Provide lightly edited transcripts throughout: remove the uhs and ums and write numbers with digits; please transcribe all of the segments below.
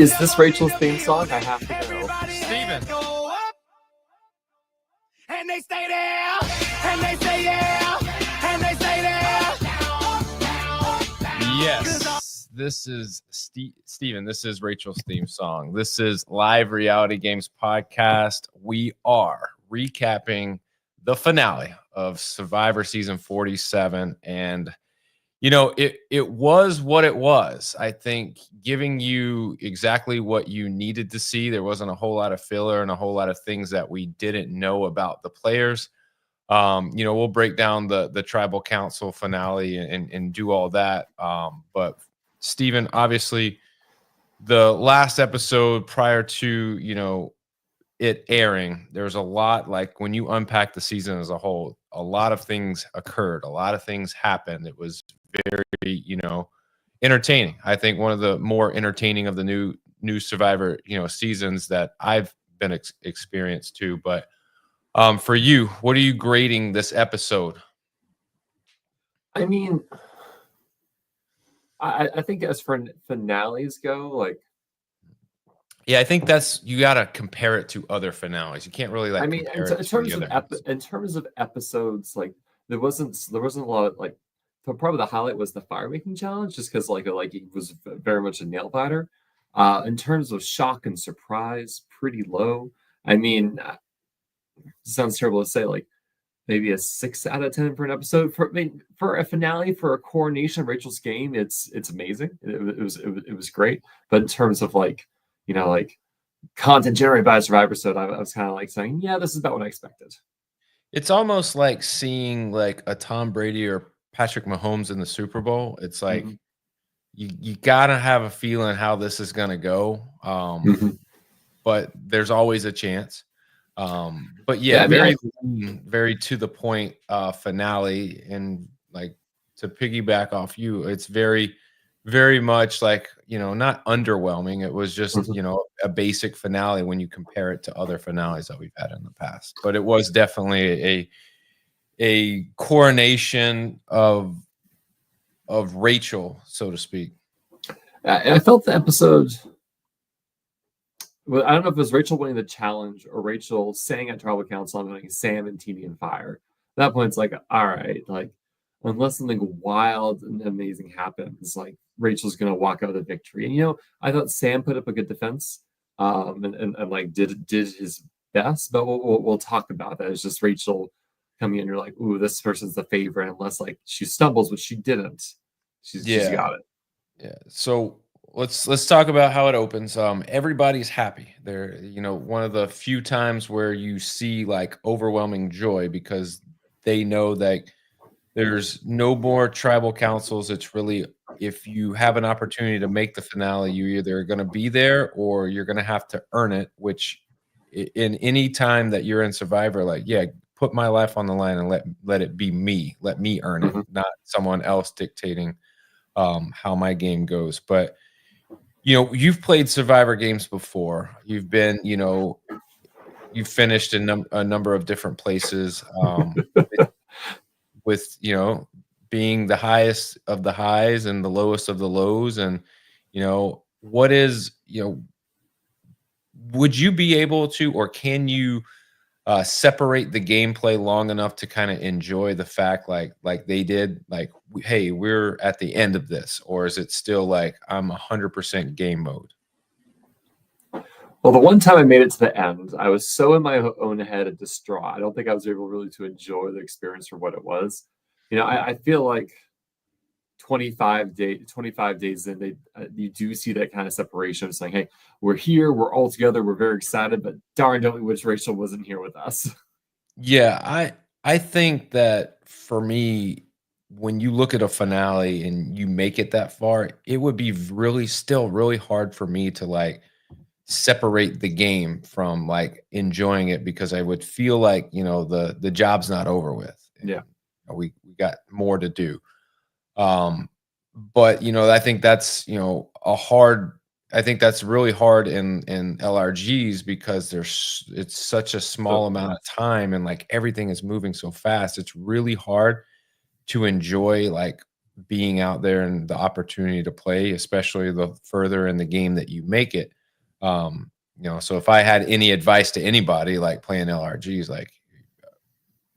Is this Rachel's theme song? I have to know. Steven. And they stay there, and they stay there, and they stay there. Yes, this is Steven. This is Rachel's theme song. This is Live Reality Games Podcast. We are recapping the finale of Survivor Season 47. And, you know, it was what it was. I think giving you exactly what you needed to see. There wasn't a whole lot of filler and a whole lot of things that we didn't know about the players. We'll break down the tribal council finale and do all that. But Steven, obviously the last episode prior to, it airing, there's a lot, like when you unpack the season as a whole, a lot of things occurred. A lot of things happened. It was very, entertaining. I think one of the more entertaining of the new Survivor, seasons that I've been experienced to. But for you, what are you grading this episode? I mean, I think as for finales go, like, yeah, I think you got to compare it to other finales. You can't really like. I mean, in terms of episodes, like there wasn't a lot of like. Probably the highlight was the fire making challenge, just because like it was very much a nail biter. In terms of shock and surprise, pretty low. I mean, it sounds terrible to say, like maybe a 6 out of 10 for an episode. For a finale for a coronation of Rachel's game, it's amazing. It was great. But in terms of like content generated by a Survivor episode, I was kind of like saying, yeah, this is about what I expected. It's almost like seeing like a Tom Brady or Patrick Mahomes in the Super Bowl. It's like you gotta have a feeling how this is gonna go. But there's always a chance. But yeah, very to the point finale. And like to piggyback off you, it's very, very much like, not underwhelming. It was just, a basic finale when you compare it to other finales that we've had in the past. But it was definitely a coronation of Rachel, so to speak. I felt the episode. Well, I don't know if it was Rachel winning the challenge or Rachel saying at Tribal Council, I'm winning Sam and Teeny and Fire. At that point, it's like, all right, like unless something wild and amazing happens, like Rachel's gonna walk out with a victory. And I thought Sam put up a good defense, and like did his best. But we'll talk about that. It's just Rachel coming in, you're like, ooh, this person's the favorite, unless like she stumbles, which she didn't. She's got it. Yeah. So let's talk about how it opens. Everybody's happy. They're, one of the few times where you see like overwhelming joy because they know that there's no more tribal councils. It's really, if you have an opportunity to make the finale, you're either going to be there or you're going to have to earn it, which in any time that you're in Survivor, like, yeah, put my life on the line and let it be me. Let me earn it, not someone else dictating how my game goes. But you've played Survivor games before. You've been, you've finished in a number of different places with being the highest of the highs and the lowest of the lows. And what is, would you be able to, or can you separate the gameplay long enough to kind of enjoy the fact like they did, like, hey, we're at the end of this? Or is it still like I'm 100% game mode? Well, the one time I made it to the end, I was so in my own head and distraught. I don't think I was able really to enjoy the experience for what it was. I feel like 25 days in, you do see that kind of separation of saying, hey, we're here, we're all together, we're very excited, but darn, don't we wish Rachel wasn't here with us. Yeah, I think that for me, when you look at a finale and you make it that far, it would be still really hard for me to like separate the game from like enjoying it, because I would feel like the job's not over with. Yeah, we got more to do. But I think that's I think that's really hard in LRGs, because it's such a small amount of time and like everything is moving so fast. It's really hard to enjoy like being out there and the opportunity to play, especially the further in the game that you make it. So if I had any advice to anybody like playing LRGs, like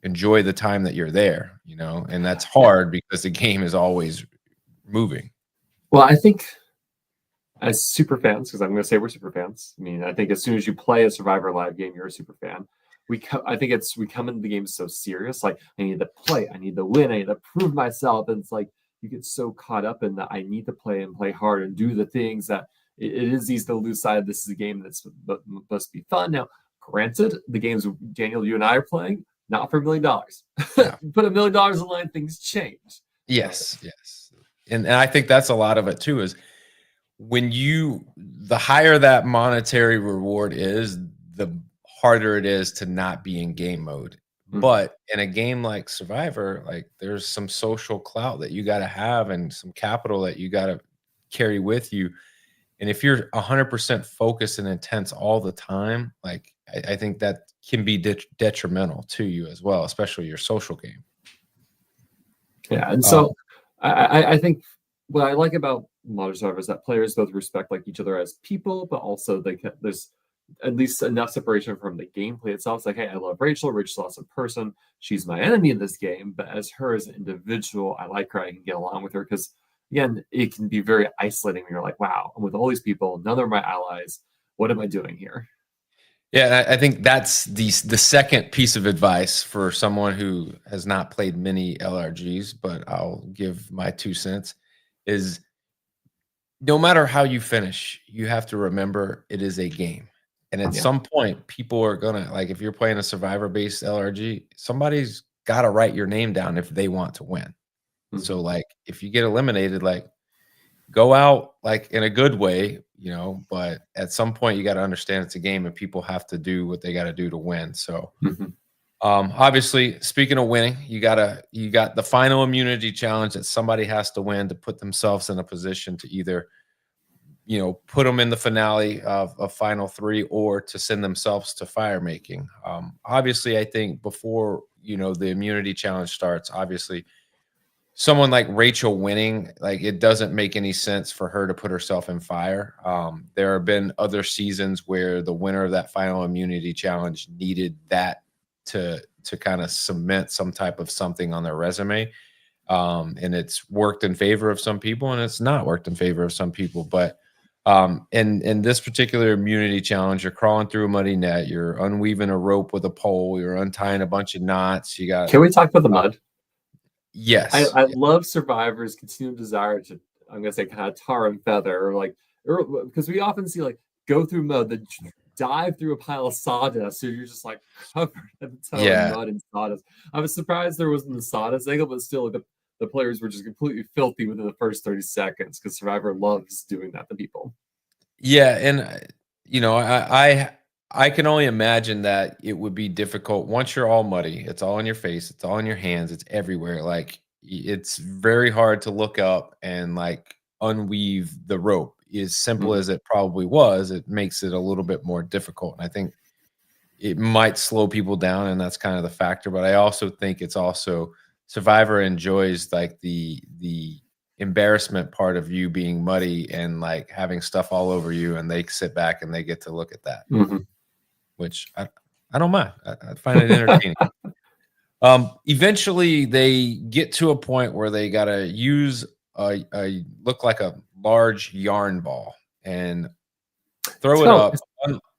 enjoy the time that you're there, and that's hard because the game is always moving. Well, I think as super fans, because I'm going to say we're super fans. I mean, I think as soon as you play a Survivor Live game, you're a super fan. I think we come into the game so serious. Like, I need to play, I need to win, I need to prove myself. And it's like you get so caught up in that I need to play and play hard and do the things that it is easy to lose sight of. This is a game that's supposed to be fun. Now, granted, the games Daniel, you and I are playing, not for $1 million. Yeah. Put $1 million in line, things change. Yes. And I think that's a lot of it too, is when the higher that monetary reward is, the harder it is to not be in game mode. Mhm. But in a game like Survivor, like there's some social clout that you got to have and some capital that you got to carry with you. And if you're 100% focused and intense all the time, like I think that can be detrimental to you as well, especially your social game. Yeah, and so I think what I like about modern Survivor is that players both respect like each other as people, but also there's at least enough separation from the gameplay itself. It's like, hey, I love Rachel. Rachel's an awesome person. She's my enemy in this game, but as her as an individual, I like her. I can get along with her because, again, it can be very isolating when you're like, wow, I'm with all these people. None of my allies. What am I doing here? Yeah, I think that's the second piece of advice for someone who has not played many LRGs, but I'll give my 2 cents, is no matter how you finish, you have to remember it is a game. And at some point, people are gonna, like, if you're playing a survivor-based LRG, somebody's got to write your name down if they want to win. Mhm. So, like, if you get eliminated, like, go out like in a good way, but at some point you got to understand it's a game and people have to do what they got to do to win. So, Mhm. obviously, speaking of winning, you got the final immunity challenge that somebody has to win to put themselves in a position to either put them in the finale of final 3 or to send themselves to fire making. Obviously, I think before the immunity challenge starts, obviously someone like Rachel winning, like, it doesn't make any sense for her to put herself in fire. There have been other seasons where the winner of that final immunity challenge needed that to kind of cement some type of something on their resume. And it's worked in favor of some people and it's not worked in favor of some people. But in this particular immunity challenge, you're crawling through a muddy net, you're unweaving a rope with a pole, you're untying a bunch of knots. Can we talk about the mud? Yes. I love Survivor's continued desire to, I'm gonna say, kind of tar and feather, because we often see like go through mud, then dive through a pile of sawdust, so you're just like covered in mud and sawdust. I was surprised there wasn't the sawdust angle, but still, the players were just completely filthy within the first 30 seconds because Survivor loves doing that to people. Yeah, and I can only imagine that it would be difficult once you're all muddy. It's all on your face, it's all in your hands, it's everywhere. Like, it's very hard to look up and like unweave the rope. As simple as it probably was, it makes it a little bit more difficult. And I think it might slow people down, and that's kind of the factor. But I also think it's also Survivor enjoys like the embarrassment part of you being muddy and like having stuff all over you, and they sit back and they get to look at that, which I don't mind. I find it entertaining. Eventually they get to a point where they got to use a look like a large yarn ball and throw it up,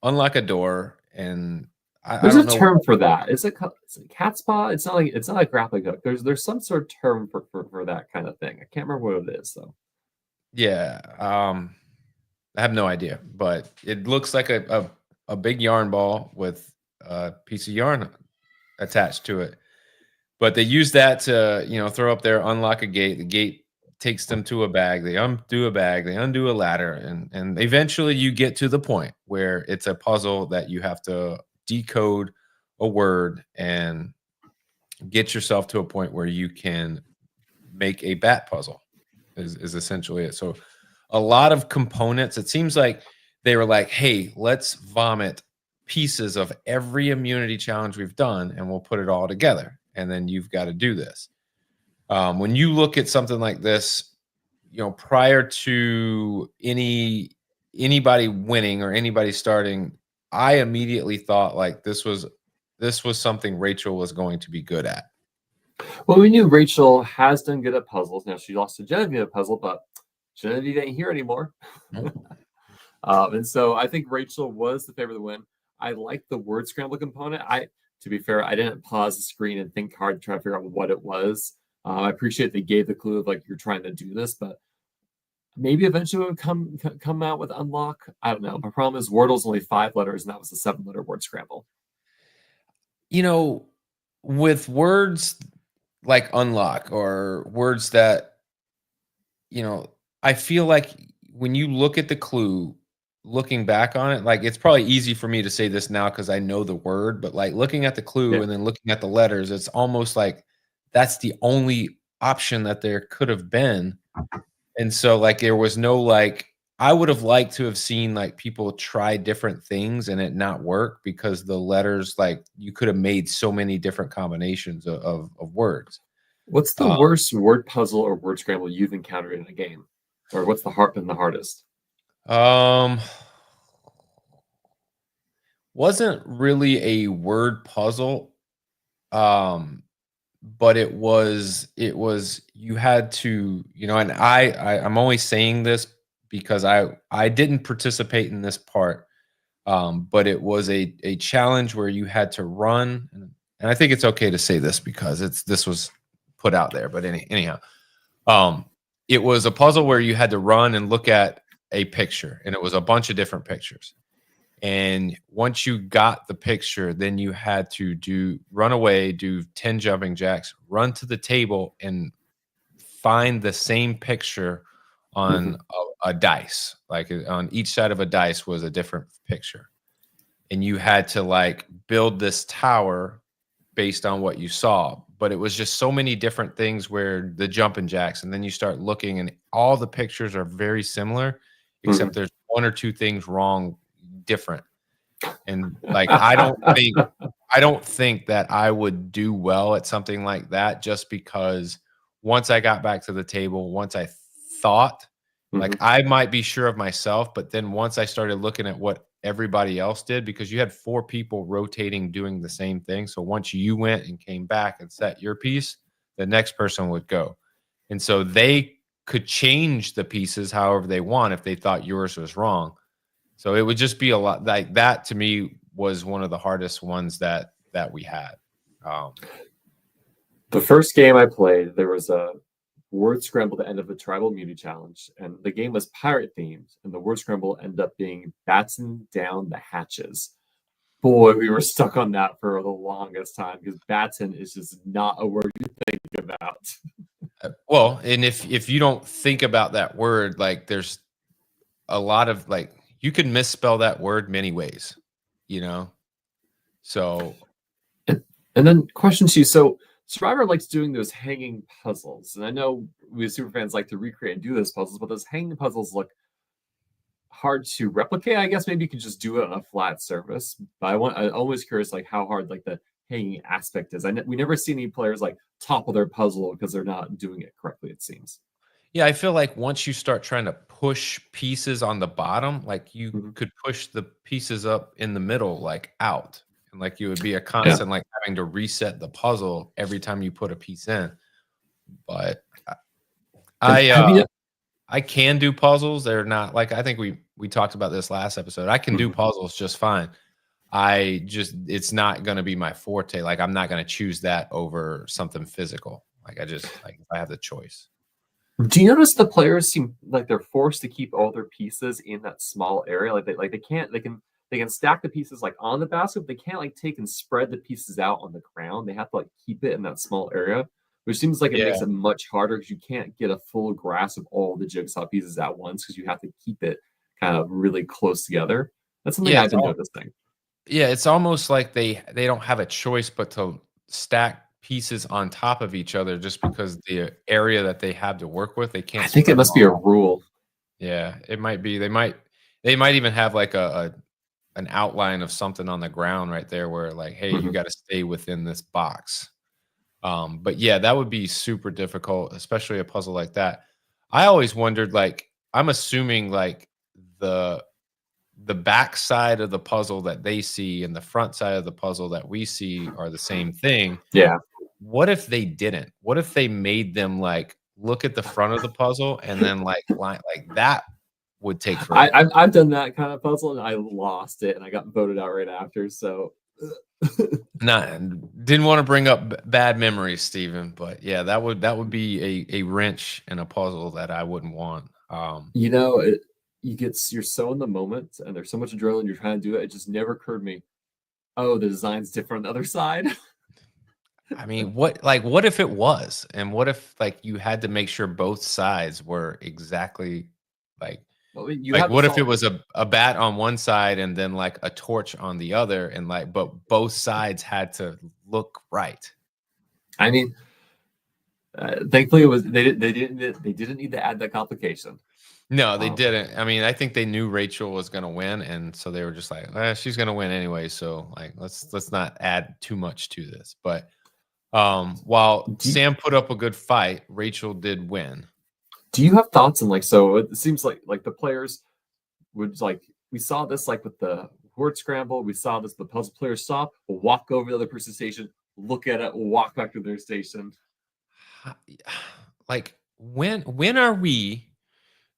unlock a door, and there's I don't a term for that. It's a cat's paw. It's not a grappling hook. There's some sort of term for that kind of thing. I can't remember what it is though. Yeah, I have no idea, but it looks like a big yarn ball with a piece of yarn attached to it. But they use that to throw up there, unlock a gate. The gate takes them to a bag. They undo a bag. They undo a ladder, and eventually you get to the point where it's a puzzle that you have to decode a word and get yourself to a point where you can make a bat puzzle. Is essentially it. So a lot of components. It seems like they were like, hey, let's vomit pieces of every immunity challenge we've done and we'll put it all together. And then you've got to do this. When you look at something like this, prior to anybody winning or anybody starting, I immediately thought like this was something Rachel was going to be good at. Well, we knew Rachel has done good at puzzles. Now she lost to Genevieve at a puzzle, but Genevieve ain't here anymore. And so I think Rachel was the favorite to win. I like the word scramble component. To be fair, I didn't pause the screen and think hard to try to figure out what it was. I appreciate they gave the clue of like you're trying to do this, but maybe eventually it would come out with unlock. I don't know. My problem is Wordle's only 5 letters, and that was a 7-letter word scramble. With words like unlock or words that, I feel like when you look at the clue, looking back on it, like it's probably easy for me to say this now because I know the word, but like looking at the clue and then looking at the letters, it's almost like that's the only option that there could have been. And so like there was no like I would have liked to have seen like people try different things and it not work because the letters, like you could have made so many different combinations of words. What's the worst word puzzle or word scramble you've encountered in a game? Or what's been the hardest? Wasn't really a word puzzle. But it was you had to, and I'm only saying this because I didn't participate in this part. But it was a challenge where you had to run, and I think it's okay to say this because this was put out there. But anyhow, it was a puzzle where you had to run and look at a picture, and it was a bunch of different pictures. And once you got the picture, then you had to run away, do 10 jumping jacks, run to the table, and find the same picture on a dice. Like on each side of a dice was a different picture. And you had to like build this tower based on what you saw. But it was just so many different things where the jumping jacks, and then you start looking and all the pictures are very similar, except there's 1 or 2 things wrong, different. And like I don't think that I would do well at something like that, just because once I got back to the table, once I thought like I might be sure of myself, but then once I started looking at what everybody else did, because you had 4 people rotating doing the same thing, so once you went and came back and set your piece, the next person would go, and so they could change the pieces however they want if they thought yours was wrong. So it would just be a lot like that. To me, was one of the hardest ones that we had. The first game I played, there was a word scramble at the end of a tribal immunity challenge, and the game was pirate themed, and the word scramble ended up being batten down the hatches. Boy, we were stuck on that for the longest time because batten is just not a word you think about. Well, and if you don't think about that word, like there's a lot of like you can misspell that word many ways, So, and then question to you. So Survivor likes doing those hanging puzzles, and I know we as super fans like to recreate and do those puzzles, but those hanging puzzles look hard to replicate. I guess maybe you could just do it on a flat surface. But I'm always curious, like how hard like the hanging aspect is. We never see any players like topple their puzzle because they're not doing it correctly. It seems. Yeah, I feel like once you start trying to push pieces on the bottom, like you could push the pieces up in the middle, like out, and like you would be a constant like having to reset the puzzle every time you put a piece in. But I can do puzzles. They're not like I think we talked about this last episode. I can do puzzles just fine. It's not going to be my forte. Like I'm not going to choose that over something physical. Like if I have the choice. Do you notice the players seem like they're forced to keep all their pieces in that small area? Like they can stack the pieces like on the basket, but they can't like take and spread the pieces out on the ground. They have to like keep it in that small area, which seems like it makes it much harder because you can't get a full grasp of all the jigsaw pieces at once because you have to keep it kind of really close together. That's something I've been noticing. Yeah, it's almost like they don't have a choice but to stack pieces on top of each other just because the area that they have to work with, they can't. I think it must be a rule. Yeah, it might be. They might even have like an outline of something on the ground right there where like, hey, you got to stay within this box. But yeah, that would be super difficult, especially a puzzle like that. I always wondered, like, I'm assuming like the back side of the puzzle that they see and the front side of the puzzle that we see are the same thing. Yeah. What if they didn't? What if they made them like look at the front of the puzzle and then like line like that would take forever. I've done that kind of puzzle and I lost it and I got voted out right after. So Didn't want to bring up bad memories, Steven, but yeah, that would be a wrench in a puzzle that I wouldn't want. you know, you're so in the moment and there's so much adrenaline you're trying to do it. It just never occurred to me. Oh, the design's different on the other side. I mean, what if it was? And what if like you had to make sure both sides were exactly like Well, you like have to what if it solve was a bat on one side and then like a torch on the other and like but both sides had to look right. I mean, thankfully it was they didn't need to add that complication. No, they didn't. I mean, I think they knew Rachel was going to win, and so they were just like, she's going to win anyway. So, like, let's not add too much to this. But while Sam put up a good fight, Rachel did win. Do you have thoughts on like so? It seems like the players would like we saw this like with the word scramble. We saw this the puzzle players stop, walk over to the other person's station, look at it, walk back to their station. Like, when are we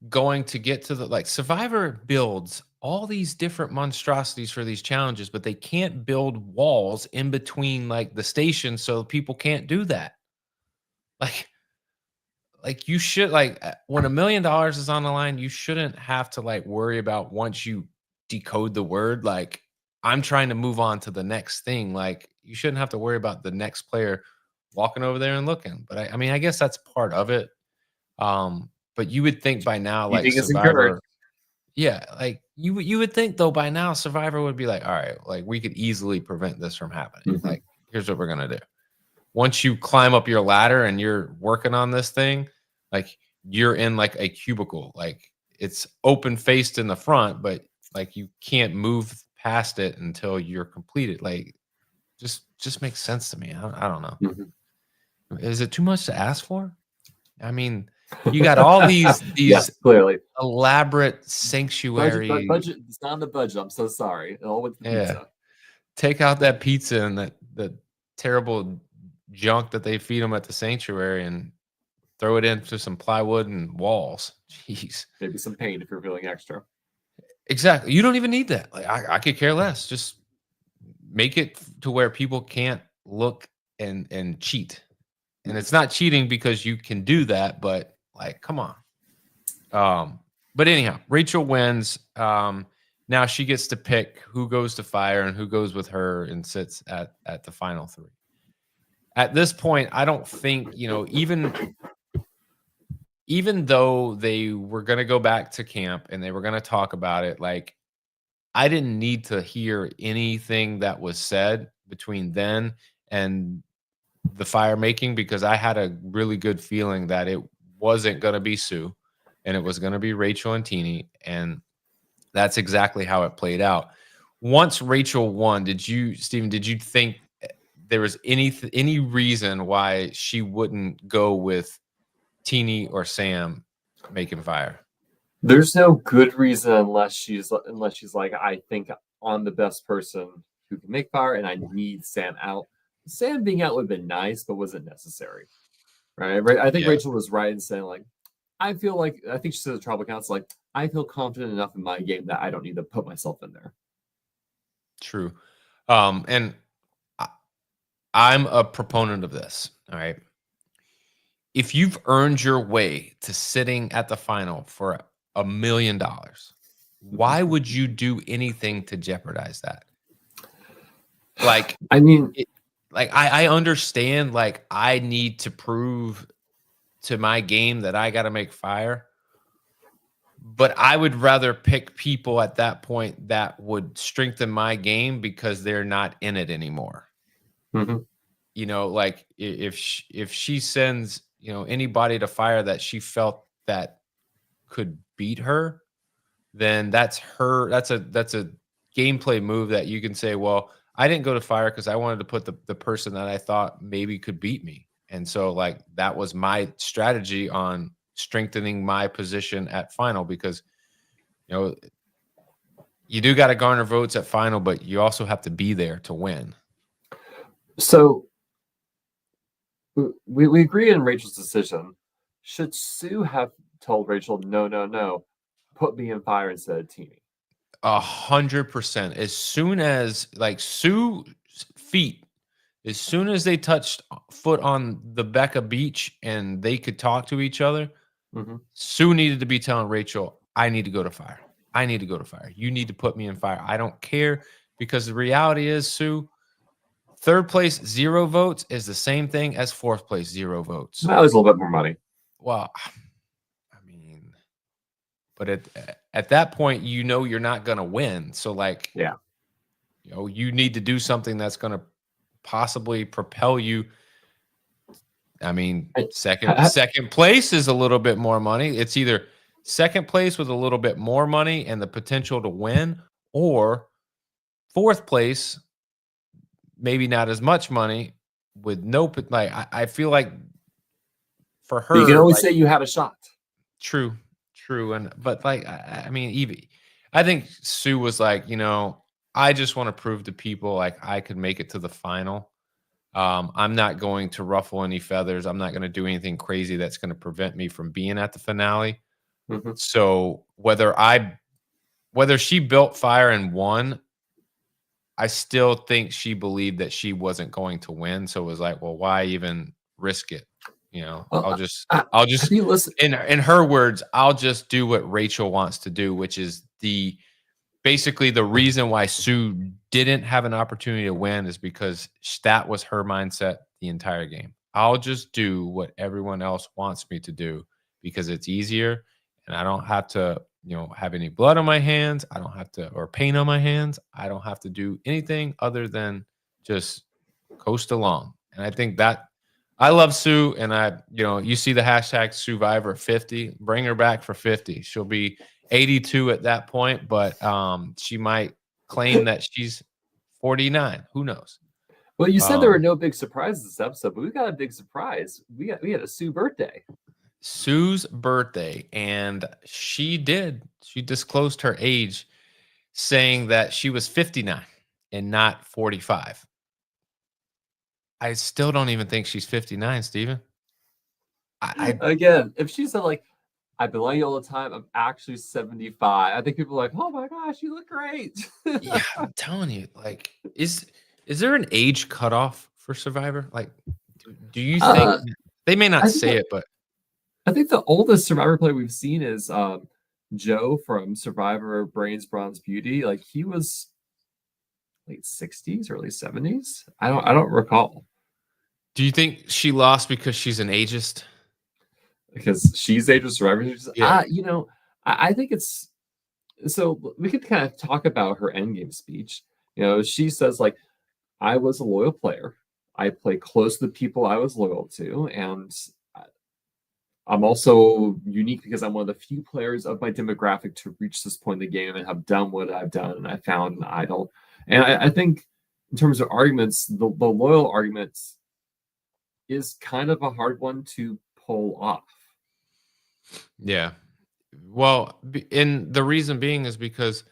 going to get to the like Survivor builds all these different monstrosities for these challenges, but they can't build walls in between like the stations so people can't do that. Like you should like when $1 million is on the line, you shouldn't have to like worry about once you decode the word, like I'm trying to move on to the next thing. Like you shouldn't have to worry about the next player walking over there and looking. But I mean, I guess that's part of it. But you would think by now, like Eating is encouraged. Survivor, yeah, like you would think though by now Survivor would be like, all right, like we could easily prevent this from happening. Mhm. Like, here's what we're gonna do. Once you climb up your ladder and you're working on this thing, like you're in like a cubicle, like it's open faced in the front, but like you can't move past it until you're completed. Like, just makes sense to me. I don't know. Mhm. Is it too much to ask for? I mean, you got all these Yes, clearly elaborate sanctuary. budget. It's not on the budget. I'm so sorry. It all went to Yeah. pizza. Take out that pizza and that terrible junk that they feed them at the sanctuary and throw it into some plywood and walls. Jeez. Maybe some paint if you're feeling extra. Exactly. You don't even need that. Like I could care less. Just make it to where people can't look and cheat. And it's not cheating because you can do that, but like, come on. But anyhow, Rachel wins. Now she gets to pick who goes to fire and who goes with her and sits at the final three. At this point, I don't think, even though they were going to go back to camp and they were going to talk about it, like I didn't need to hear anything that was said between then and the fire making because I had a really good feeling that it wasn't going to be Sue and it was going to be Rachel and Teeny. And that's exactly how it played out. Once Rachel won, Steven, did you think there was any reason why she wouldn't go with Teeny or Sam making fire? There's no good reason unless she's like, I think I'm the best person who can make fire, and I need Sam out. Sam being out would have been nice, but wasn't necessary, right? I think Yeah. Rachel was right in saying like, I think she said the tribal council like, I feel confident enough in my game that I don't need to put myself in there. True. And I'm a proponent of this. All right. If you've earned your way to sitting at the final for $1 million, why would you do anything to jeopardize that? Like, I mean, I understand, like, I need to prove to my game that I got to make fire, but I would rather pick people at that point that would strengthen my game because they're not in it anymore. mhm. Like if she sends, anybody to fire that she felt that could beat her, then that's a gameplay move that you can say, well, I didn't go to fire because I wanted to put the person that I thought maybe could beat me. And so like that was my strategy on strengthening my position at final because you know you do got to garner votes at final, but you also have to be there to win. So we agree in Rachel's decision. Should Sue have told Rachel, no, put me in fire instead of Teeny? 100%. As soon as like Sue's feet, as soon as they touched foot on the Becca beach and they could talk to each other, Sue needed to be telling Rachel, I need to go to fire. I need to go to fire. You need to put me in fire. I don't care because the reality is, Sue, third place, 0 votes is the same thing as fourth place, 0 votes. That was a little bit more money. Well, I mean, but at that point, you know you're not going to win. So, like, yeah, you know, you need to do something that's going to possibly propel you. I mean, second place is a little bit more money. It's either second place with a little bit more money and the potential to win, or fourth place, maybe not as much money with no, like, I feel like for her, you can always like, say you had a shot. True. But like, I mean, Evie, I think Sue was like, you know, I just want to prove to people like I could make it to the final. I'm not going to ruffle any feathers. I'm not going to do anything crazy that's going to prevent me from being at the finale. So whether she built fire and won, I still think she believed that she wasn't going to win. So it was like, well, why even risk it? You know, Well, I'll just listen. In her words, I'll just do what Rachel wants to do, which is basically the reason why Sue didn't have an opportunity to win is because that was her mindset the entire game. I'll just do what everyone else wants me to do because it's easier and I don't have to, you know, have any blood on my hands. I don't have to, or paint on my hands. I don't have to do anything other than just coast along. And I think that I love Sue, and you see the hashtag Sue-vivor 50. Bring her back for 50. She'll be 82 at that point, but she might claim that she's 49. Who knows? Well, you said there were no big surprises this episode, but we got a big surprise. We had a Sue birthday. Sue's birthday, and she disclosed her age, saying that she was 59 and not 45. I still don't even think she's 59, Steven. Again, if she said like, I've been lying you all the time, I'm actually 75. I think people are like, oh my gosh, you look great. Yeah, I'm telling you, like, is there an age cutoff for Survivor? Like, do you think they may not say it, but I think the oldest Survivor player we've seen is Joe from Survivor Brains Bronze Beauty. Like he was late 60s, early 70s. I don't recall. Do you think she lost because she's an ageist? Because she's ageist Survivor? Yeah. I think it's so we could kind of talk about her endgame speech. You know, she says like, I was a loyal player. I play close to the people I was loyal to, and I'm also unique because I'm one of the few players of my demographic to reach this point in the game and have done what I've done, and I found an idol. And I think in terms of arguments, the loyal argument is kind of a hard one to pull off. Yeah. Well, and the reason being is because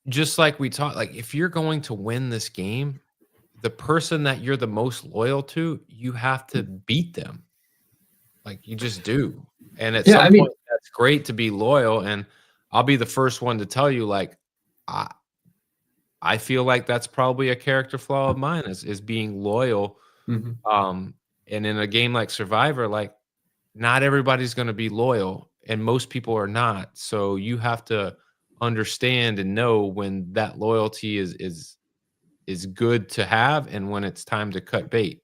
just like we talked, like if you're going to win this game, the person that you're the most loyal to, you have to beat them. Like you just do. And at some point, that's great to be loyal. And I'll be the first one to tell you, like, I feel like that's probably a character flaw of mine is being loyal. And in a game like Survivor, like not everybody's going to be loyal and most people are not. So you have to understand and know when that loyalty is good to have and when it's time to cut bait.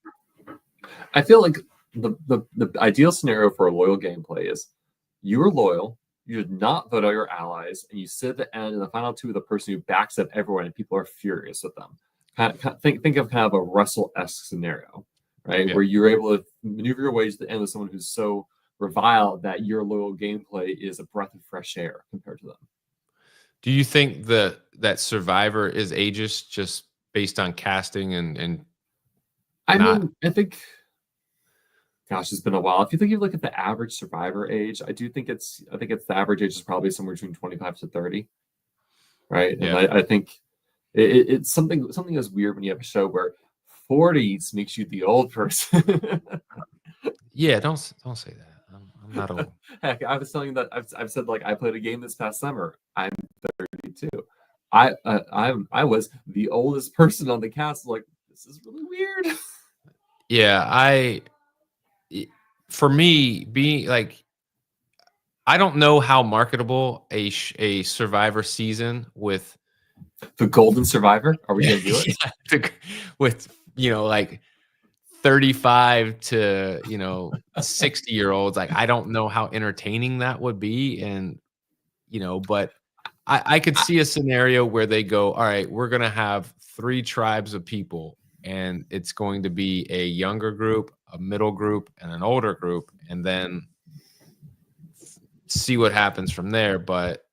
I feel like the ideal scenario for a loyal gameplay is you are loyal, you did not vote out your allies, and you sit at the end in the final two with the person who backs up everyone and people are furious with them. Think of kind of a Russell-esque scenario, right? Yeah. Where you're able to maneuver your way to the end with someone who's so reviled that your loyal gameplay is a breath of fresh air compared to them. Do you think that Survivor is ageist just based on casting and I not? mean, I think, gosh, it's been a while. If you look at the average Survivor age, I think it's the average age is probably somewhere between 25 to 30, right? And Yeah, I think it's something that's weird when you have a show where 40s makes you the old person. yeah. Don't say that. I'm not old. Heck, I was telling you that I've said like I played a game this past summer. I'm 32. I was the oldest person on the cast. Like this is really weird. Yeah, for me being like I don't know how marketable a Survivor season with The Golden Survivor. Are we gonna do it? yeah, with like 35 to 60-year-olds. Like I don't know how entertaining that would be, and but I could see a scenario where they go, all right, we're gonna have 3 tribes of people, and it's going to be a younger group, a middle group, and an older group, and then see what happens from there. But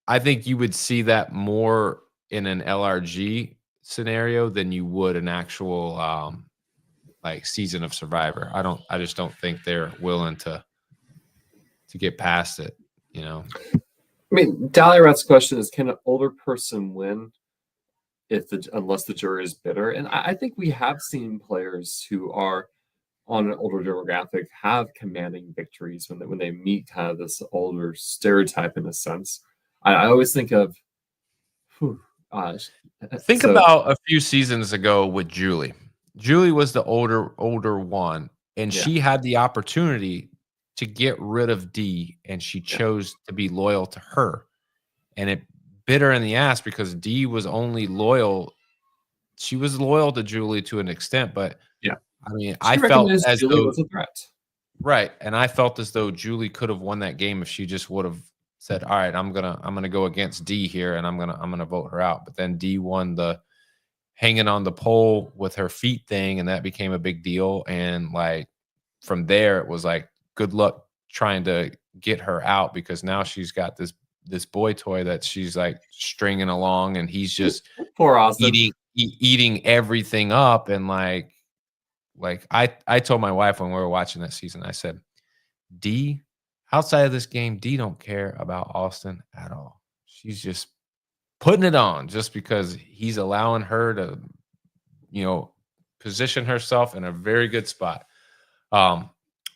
I think you would see that more in an LRG scenario than you would an actual like season of Survivor. I just don't think they're willing to get past it, I mean, Dahlia question is: can an older person win unless the jury is bitter? And I think we have seen players who are on an older demographic have commanding victories when they meet kind of this older stereotype in a sense. I always think of, whew, Think so about a few seasons ago with Julie. Julie was the older one, and yeah, she had the opportunity to get rid of D, and she yeah, chose to be loyal to her. And it bit her in the ass because D was only loyal. She was loyal to Julie to an extent, but yeah. I mean, I She felt recognized as Julie though was a threat. right, and I felt as though Julie could have won that game if she just would have said, "All right, I'm gonna go against D here, and I'm gonna vote her out." But then D won the hanging on the pole with her feet thing, and that became a big deal. And like from there, it was like, good luck trying to get her out because now she's got this boy toy that she's like stringing along, and he's just Poor Austin. eating everything up. And like I told my wife when we were watching that season, I said, D, outside of this game, D don't care about Austin at all. She's just putting it on just because he's allowing her to, you know, position herself in a very good spot. Um,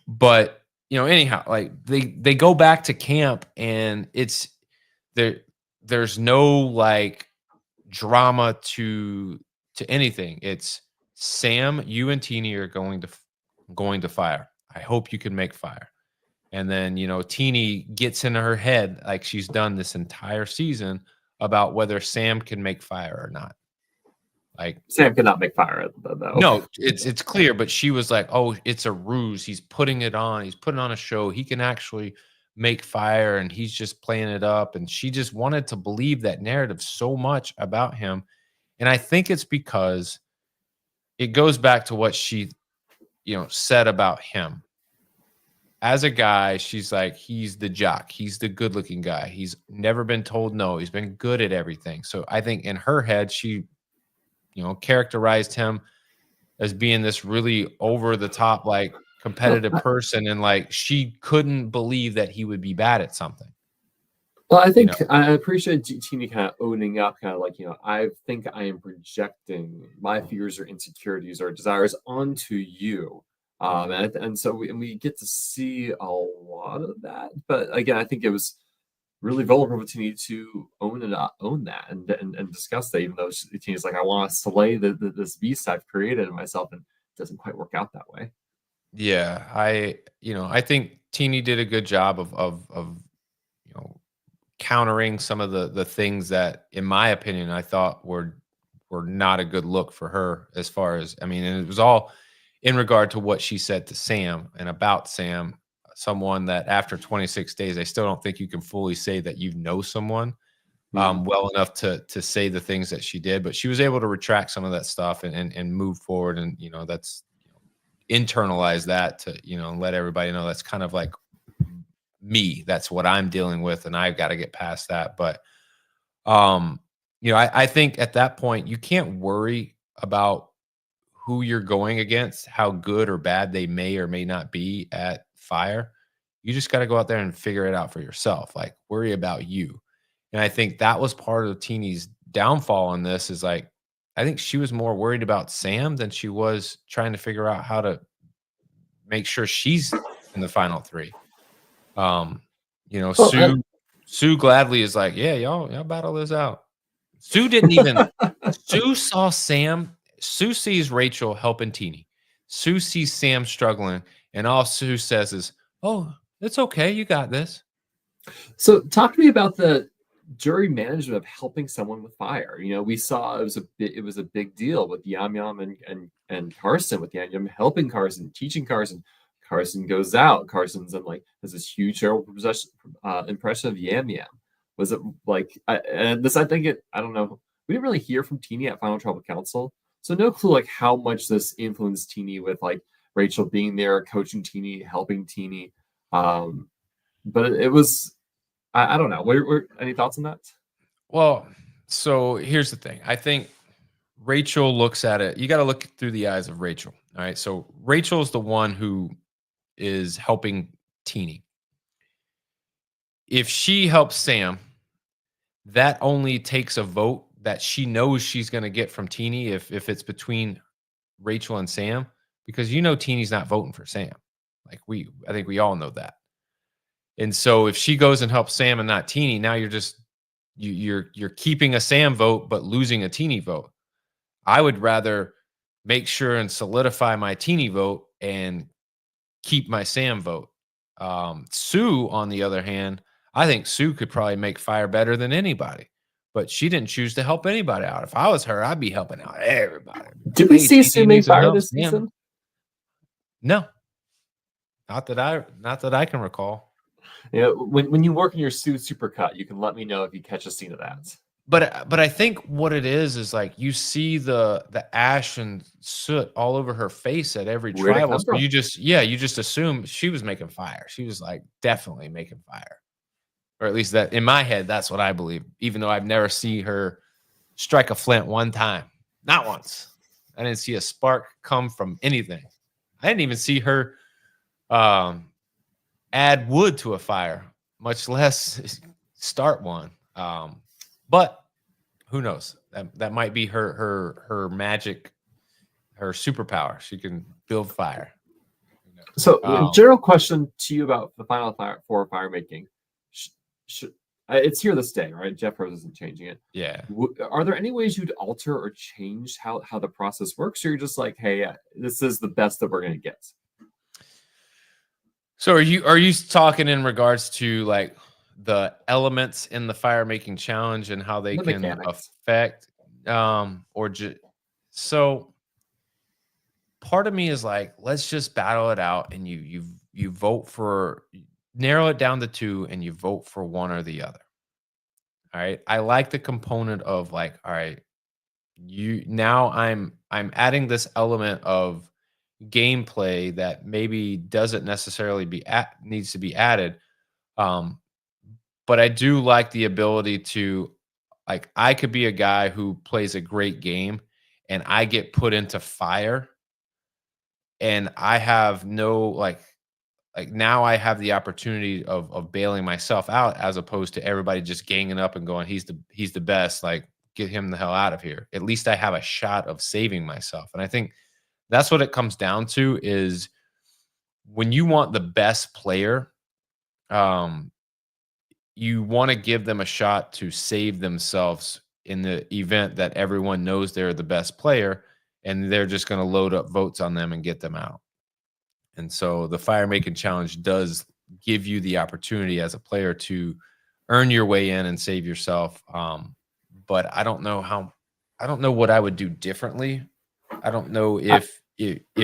but anyhow, like they go back to camp and it's there. There's no like drama to anything. It's Sam, you and Teeny are going to fire. I hope you can make fire. And then, Teeny gets into her head like she's done this entire season about whether Sam can make fire or not. Like Sam cannot make fire though. no, it's clear, but she was like, "Oh, it's a ruse. He's putting it on. He's putting on a show. He can actually make fire and he's just playing it up." And she just wanted to believe that narrative so much about him. And I think it's because it goes back to what she, said about him. As a guy, she's like, he's the jock. He's the good-looking guy. He's never been told no. He's been good at everything. So I think in her head, she, characterized him as being this really over the top, like competitive person. And like, she couldn't believe that he would be bad at something. Well, I think I appreciate Teeny kind of owning up, kind of like, I think I am projecting my fears or insecurities or desires onto you. And so we get to see a lot of that. But again, I think it was really vulnerable to Teeny to own that and discuss that, even though Teeny's like, I want to slay this beast I've created in myself, and it doesn't quite work out that way. Yeah. I think Teeny did a good job of countering some of the things that, in my opinion, I thought were not a good look for her. As far as, I mean, and it was all in regard to what she said to Sam and about Sam, someone that after 26 days, I still don't think you can fully say that you know someone well enough to say the things that she did. But she was able to retract some of that stuff and move forward, and that's internalize that to let everybody know that's kind of like me. That's what I'm dealing with, and I've got to get past that. But I think at that point you can't worry about who you're going against, how good or bad they may or may not be at fire. You just got to go out there and figure it out for yourself. Like, worry about you. And I think that was part of Teeny's downfall in this is like, I think she was more worried about Sam than she was trying to figure out how to make sure she's in the final three. Um, Well, Sue gladly is like, yeah, y'all battle this out. Sue didn't even Sue saw Sam. Sue sees Rachel helping Teeny. Sue sees Sam struggling, and all Sue says is, "Oh, it's okay. You got this." So talk to me about the jury management of helping someone with fire. We saw it was a big deal with Yam Yam and Carson, with Yam Yam helping Carson, teaching Carson. Carson goes out. Carson's in like has this huge impression of Yam Yam. Was it like and this? I think it. I don't know. We didn't really hear from Teeny at Final Tribal Council, so no clue like how much this influenced Teeny with like Rachel being there, coaching Teeny, helping Teeny. But it was I don't know. Any thoughts on that? Well, so here's the thing. I think Rachel looks at it. You got to look through the eyes of Rachel. All right. So Rachel's the one who is helping Teeny. If she helps Sam, that only takes a vote that she knows she's going to get from Teeny if it's between Rachel and Sam, because Teeny's not voting for Sam. Like I think we all know that. And so if she goes and helps Sam and not Teeny, now you're keeping a Sam vote but losing a Teeny vote. I would rather make sure and solidify my Teeny vote and keep my Sam vote. Sue, on the other hand, I think Sue could probably make fire better than anybody, but she didn't choose to help anybody out. If I was her, I'd be helping out everybody. Did we see Sue make fire this season? No, not that I can recall. When you work in your Sue supercut, you can let me know if you catch a scene of that. But I think what it is like you see the ash and soot all over her face at every tribal. So you just assume she was making fire. She was like definitely making fire, or at least that in my head, that's what I believe. Even though I've never seen her strike a flint one time, not once. I didn't see a spark come from anything. I didn't even see her add wood to a fire, much less start one. But who knows? That might be her magic, her superpower. She can build fire. So, general question to you about the final four fire making. It's here this day, right? Jeff Rose isn't changing it. Yeah. Are there any ways you'd alter or change how the process works, or you're just like, hey, this is the best that we're going to get? So are you talking in regards to like the elements in the fire making challenge and how they can affect so part of me is like, let's just battle it out and you vote for, narrow it down to two and you vote for one or the other. All right. I like the component of like, all right, I'm adding this element of gameplay that maybe doesn't necessarily needs to be added. But I do like the ability to, like, I could be a guy who plays a great game and I get put into fire and I have no like now I have the opportunity of bailing myself out, as opposed to everybody just ganging up and going, he's the best, like get him the hell out of here. At least I have a shot of saving myself. And I think that's what it comes down to, is when you want the best player, you want to give them a shot to save themselves in the event that everyone knows they're the best player and they're just going to load up votes on them and get them out. And so the fire making challenge does give you the opportunity as a player to earn your way in and save yourself. But I don't know what I would do differently. I don't know if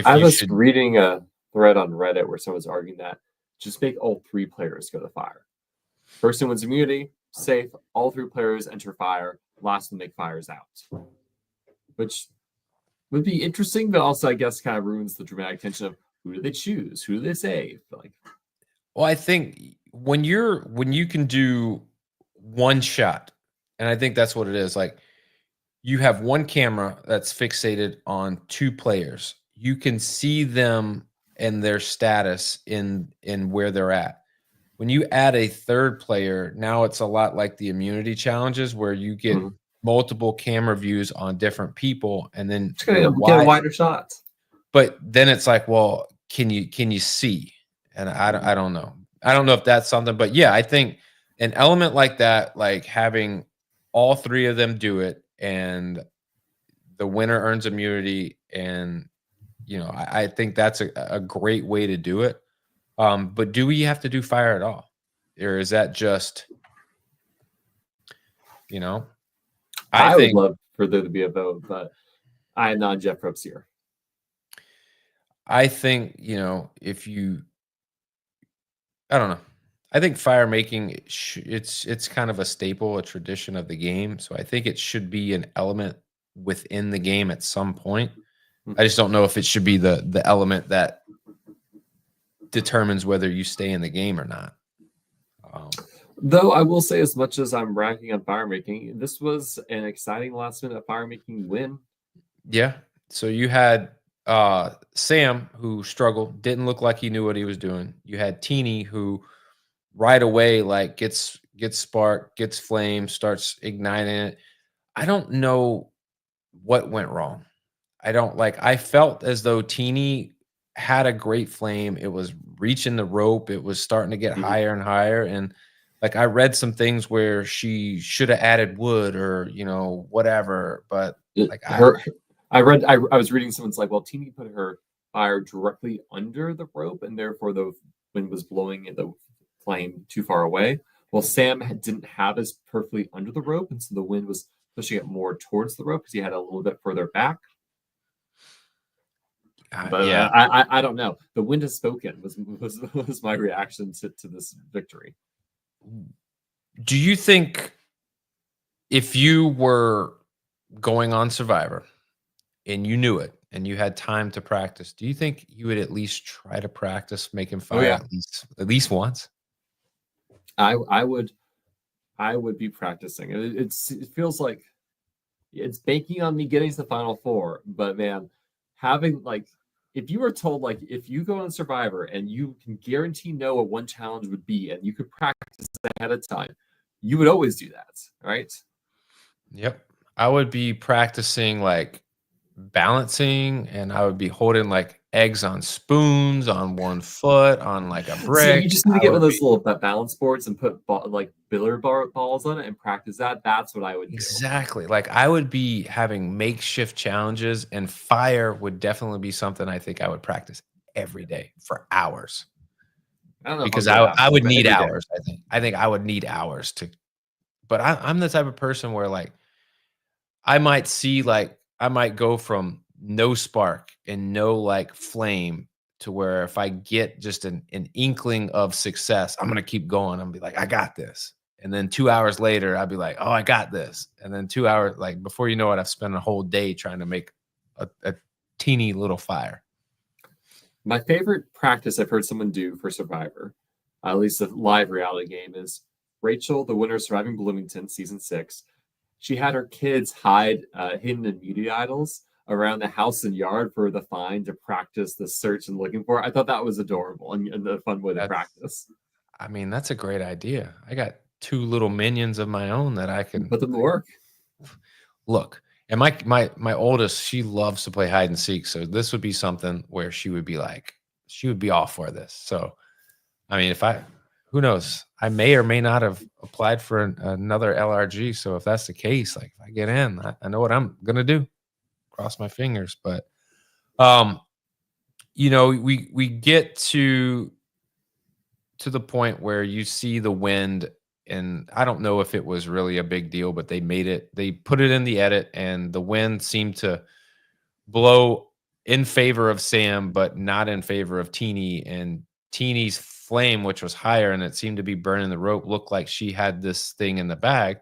I was reading a thread on Reddit where someone's arguing that just make all three players go to fire. Person wins immunity, safe, all three players enter fire, last one make fires out. Which would be interesting, but also I guess kind of ruins the dramatic tension of who do they choose? Who do they save? Well, I think when you can do one shot And I think that's what it is. Like, you have one camera that's fixated on two players. You can see them and their status in where they're at. When you add a third player, now it's a lot like the immunity challenges where you get Mhm. multiple camera views on different people, and then Just you're gonna get a wide. wider shot. But then it's like, well, can you see? And I don't know. I don't know if that's something, but yeah, I think an element like that, like having all three of them do it, and the winner earns immunity, and I think that's a great way to do it. But do we have to do fire at all, or is that just you know? I I would think love for there to be a vote, but I'm not Jeff Probst here. I think if you I don't know. I think fire making it's kind of a staple, a tradition of the game. So I think it should be an element within the game at some point. I just don't know if it should be the element that determines whether you stay in the game or not. Though I will say, as much as I'm ranking on fire making, this was an exciting last minute fire making win. Yeah. So you had Sam, who struggled, didn't look like he knew what he was doing. You had Teeny, who right away like gets spark, gets flame, starts igniting it. I don't know what went wrong. I felt as though Teeny had a great flame. It was reaching the rope. It was starting to get Mhm. higher and higher. And like I read some things where she should have added wood or whatever. But like I was reading someone's like, well, Teeny put her fire directly under the rope, and therefore the wind was blowing the flame too far away. Well, Sam didn't have his perfectly under the rope, and so the wind was pushing it more towards the rope because he had it a little bit further back. But yeah. I don't know. The wind has spoken was my reaction to this victory. Do you think if you were going on Survivor and you knew it and you had time to practice, do you think you would at least try to practice making fire yeah. at least once? I would be practicing. It feels like it's banking on me getting to the final four. But man, having like if you were told like if you go on Survivor and you can guarantee know what one challenge would be and you could practice ahead of time, you would always do that, right? Yep. I would be practicing like balancing, and I would be holding like eggs on spoons on one foot on like a So you brick. just need to I get one would of be those little balance boards and put like billiard balls on it and practice that. That's what I would do. exactly like I would be having makeshift challenges, and fire would definitely be something I think I would practice every day for hours. I don't know if I'll Because go that I much, would but need every day. hours. I think I would need hours to. But I'm the type of person where like I might go from no spark and no like flame to where if I get just an inkling of success, I'm gonna keep going. I'm gonna be like, I got this. And then 2 hours later, I'll be like, oh, I got this. And then 2 hours, like before you know it, I've spent a whole day trying to make a teeny little fire. My favorite practice I've heard someone do for Survivor, at least a live reality game, is Rachel, the winner of Surviving Bloomington season 6. She had her kids hide hidden immunity idols around the house and yard for the find to practice the search and looking for it. I thought that was adorable and a fun way to practice. I mean, that's a great idea. I got 2 little minions of my own that I can Put them to work. look. And my oldest, she loves to play hide and seek. So this would be something where she would be all for this. So, I mean, who knows? I may or may not have applied for another LRG. So if that's the case, like if I get in, I know what I'm gonna do. Cross my fingers. But, we get to the point where you see the wind, and I don't know if it was really a big deal, but they put it in the edit, and the wind seemed to blow in favor of Sam, but not in favor of Teeny. And Teeny's flame, which was higher and it seemed to be burning the rope, looked like she had this thing in the bag.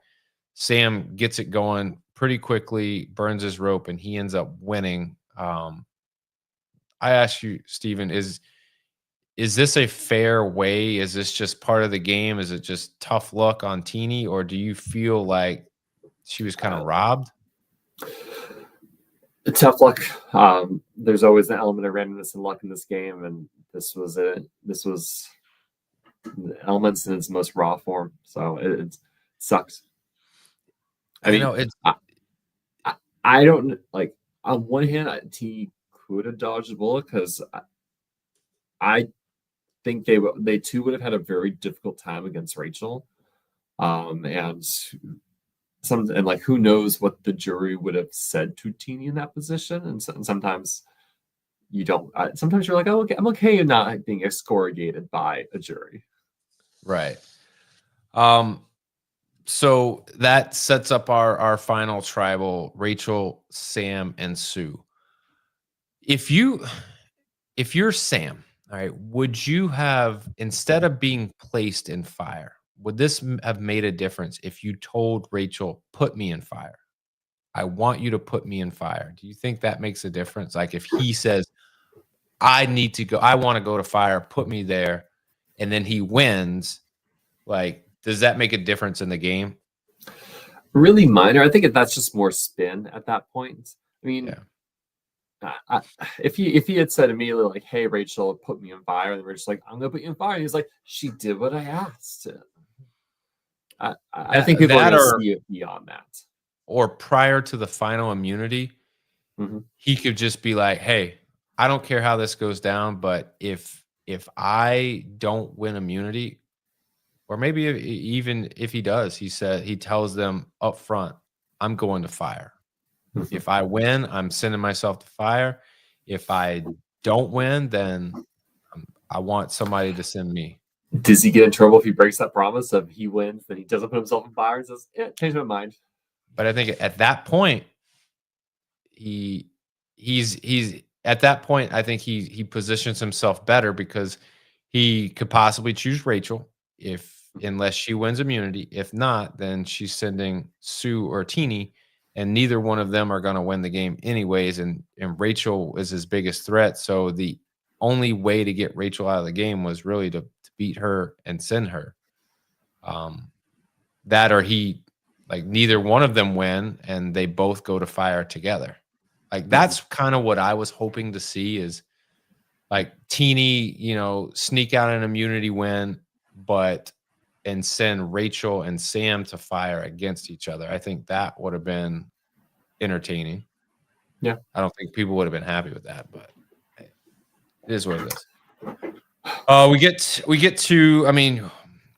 Sam gets it going pretty quickly, burns his rope, and he ends up winning. I ask you, Steven, is this a fair way? Is this just part of the game? Is it just tough luck on Teeny, or do you feel like she was kind of robbed? Tough luck. There's always an element of randomness and luck in this game, and this was it. This was elements in its most raw form. So it sucks. I mean, know it's I don't like. On one hand, T could have dodged the bullet because I think they too would have had a very difficult time against Rachel, and like who knows what the jury would have said to Teeny in that position, and sometimes you don't. Sometimes you're like, oh, okay, I'm okay not being excoriated by a jury. right. So that sets up our final tribal: Rachel, Sam, and Sue. If you're Sam, all right, would you have, instead of being placed in fire, would this have made a difference if you told Rachel, put me in fire? I want you to put me in fire. Do you think that makes a difference? Like if he says, I need to go, I want to go to fire, put me there, and then he wins, like, does that make a difference in the game? Really minor. I think that's just more spin at that point. I mean, if he had said immediately like, "Hey, Rachel, put me in fire," and we're just like, "I'm gonna put you in fire," and he's like, "She did what I asked." I think people are gonna see it beyond that. Or prior to the final immunity, he could just be like, "Hey, I don't care how this goes down, but if I don't win immunity, or maybe even if he does, he tells them up front, I'm going to fire. If I win, I'm sending myself to fire. If I don't win, then I want somebody to send me." Does he get in trouble if he breaks that promise of he wins, then he doesn't put himself in fire and says, "Yeah, change my mind"? But I think at that point, he's at that point, I think he positions himself better because he could possibly choose Rachel unless she wins immunity. If not, then she's sending Sue or Teeny, and neither one of them are going to win the game anyways. And Rachel is his biggest threat. So the only way to get Rachel out of the game was really to beat her and send her. That or neither one of them win and they both go to fire together. Like that's kind of what I was hoping to see, is like Teeny, sneak out an immunity win, and send Rachel and Sam to fire against each other. I think that would have been entertaining. Yeah. I don't think people would have been happy with that, but hey, it is what it is. We get to, I mean,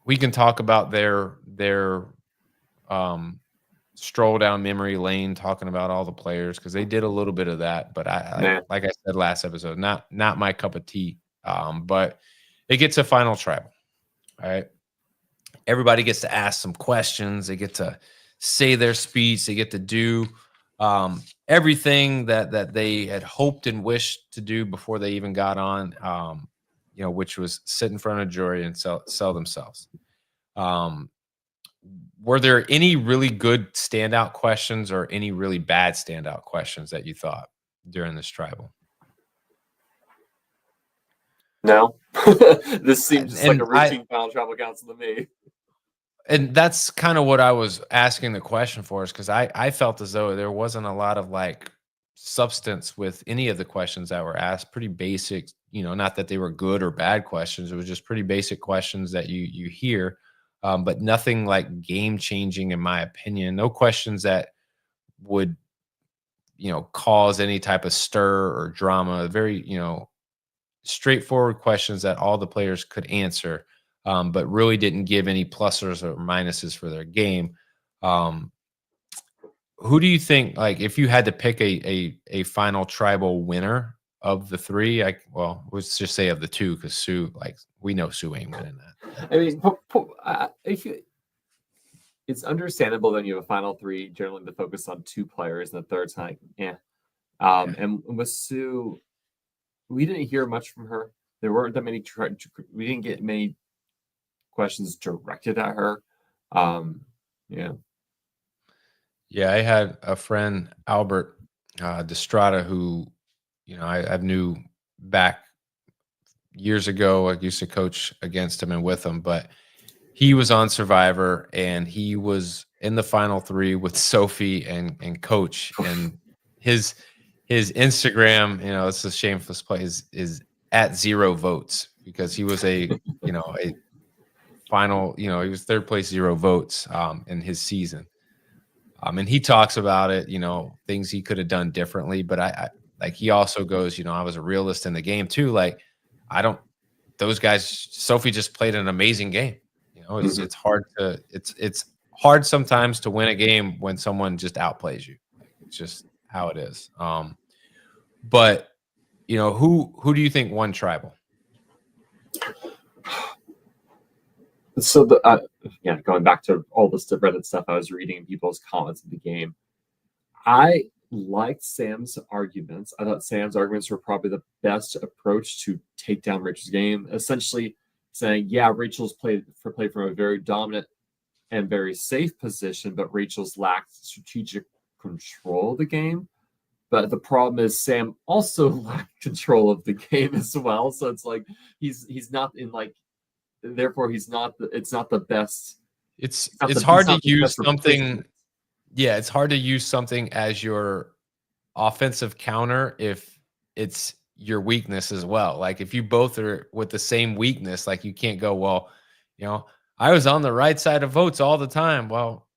we can talk about their stroll down memory lane, talking about all the players, because they did a little bit of that, but like I said last episode, not my cup of tea. But it gets a final tribal. All right. Everybody gets to ask some questions. They get to say their speech. They get to do everything that they had hoped and wished to do before they even got on, which was sit in front of a jury and sell themselves. Were there any really good standout questions or any really bad standout questions that you thought during this tribal? No. This seems just like a routine final tribal council to me. And that's kind of what I was asking the question for, is because I felt as though there wasn't a lot of like substance with any of the questions that were asked. Pretty basic, not that they were good or bad questions. It was just pretty basic questions that you hear. But nothing like game changing, in my opinion. No questions that would, cause any type of stir or drama. Very, straightforward questions that all the players could answer, but really didn't give any pluses or minuses for their game. Who do you think, like, if you had to pick a final tribal winner of the three, let's just say of the two, because Sue, like, we know Sue ain't winning that. I mean, it's understandable that you have a final three, generally to focus on two players, and the third's like, yeah. And with Sue, we didn't hear much from her. There weren't that many. We didn't get many questions directed at her. Yeah. Yeah, I had a friend, Albert Destrada, who, I knew back years ago. I used to coach against him and with him, but he was on Survivor and he was in the final 3 with Sophie and Coach, and his Instagram, it's a shameless play, is at 0 votes because he was a final, he was third place, 0 votes in his season. And he talks about it, things he could have done differently, but I like, he also goes, I was a realist in the game too. Like, those guys, Sophie just played an amazing game. It's hard it's hard sometimes to win a game when someone just outplays you. Like, it's just how it is. But who do you think won Tribal? So going back to all this Reddit stuff I was reading and people's comments of the game, I liked Sam's arguments. I thought Sam's arguments were probably the best approach to take down Rachel's game. Essentially saying, yeah, Rachel's played from a very dominant and very safe position, but Rachel's lacked strategic control of the game. But the problem is Sam also lacked control of the game as well. So it's like he's not in like, therefore it's not the best. It's hard to use something. Yeah, it's hard to use something as your offensive counter if it's your weakness as well. Like, if you both are with the same weakness, like, you can't go, well, I was on the right side of votes all the time. Well,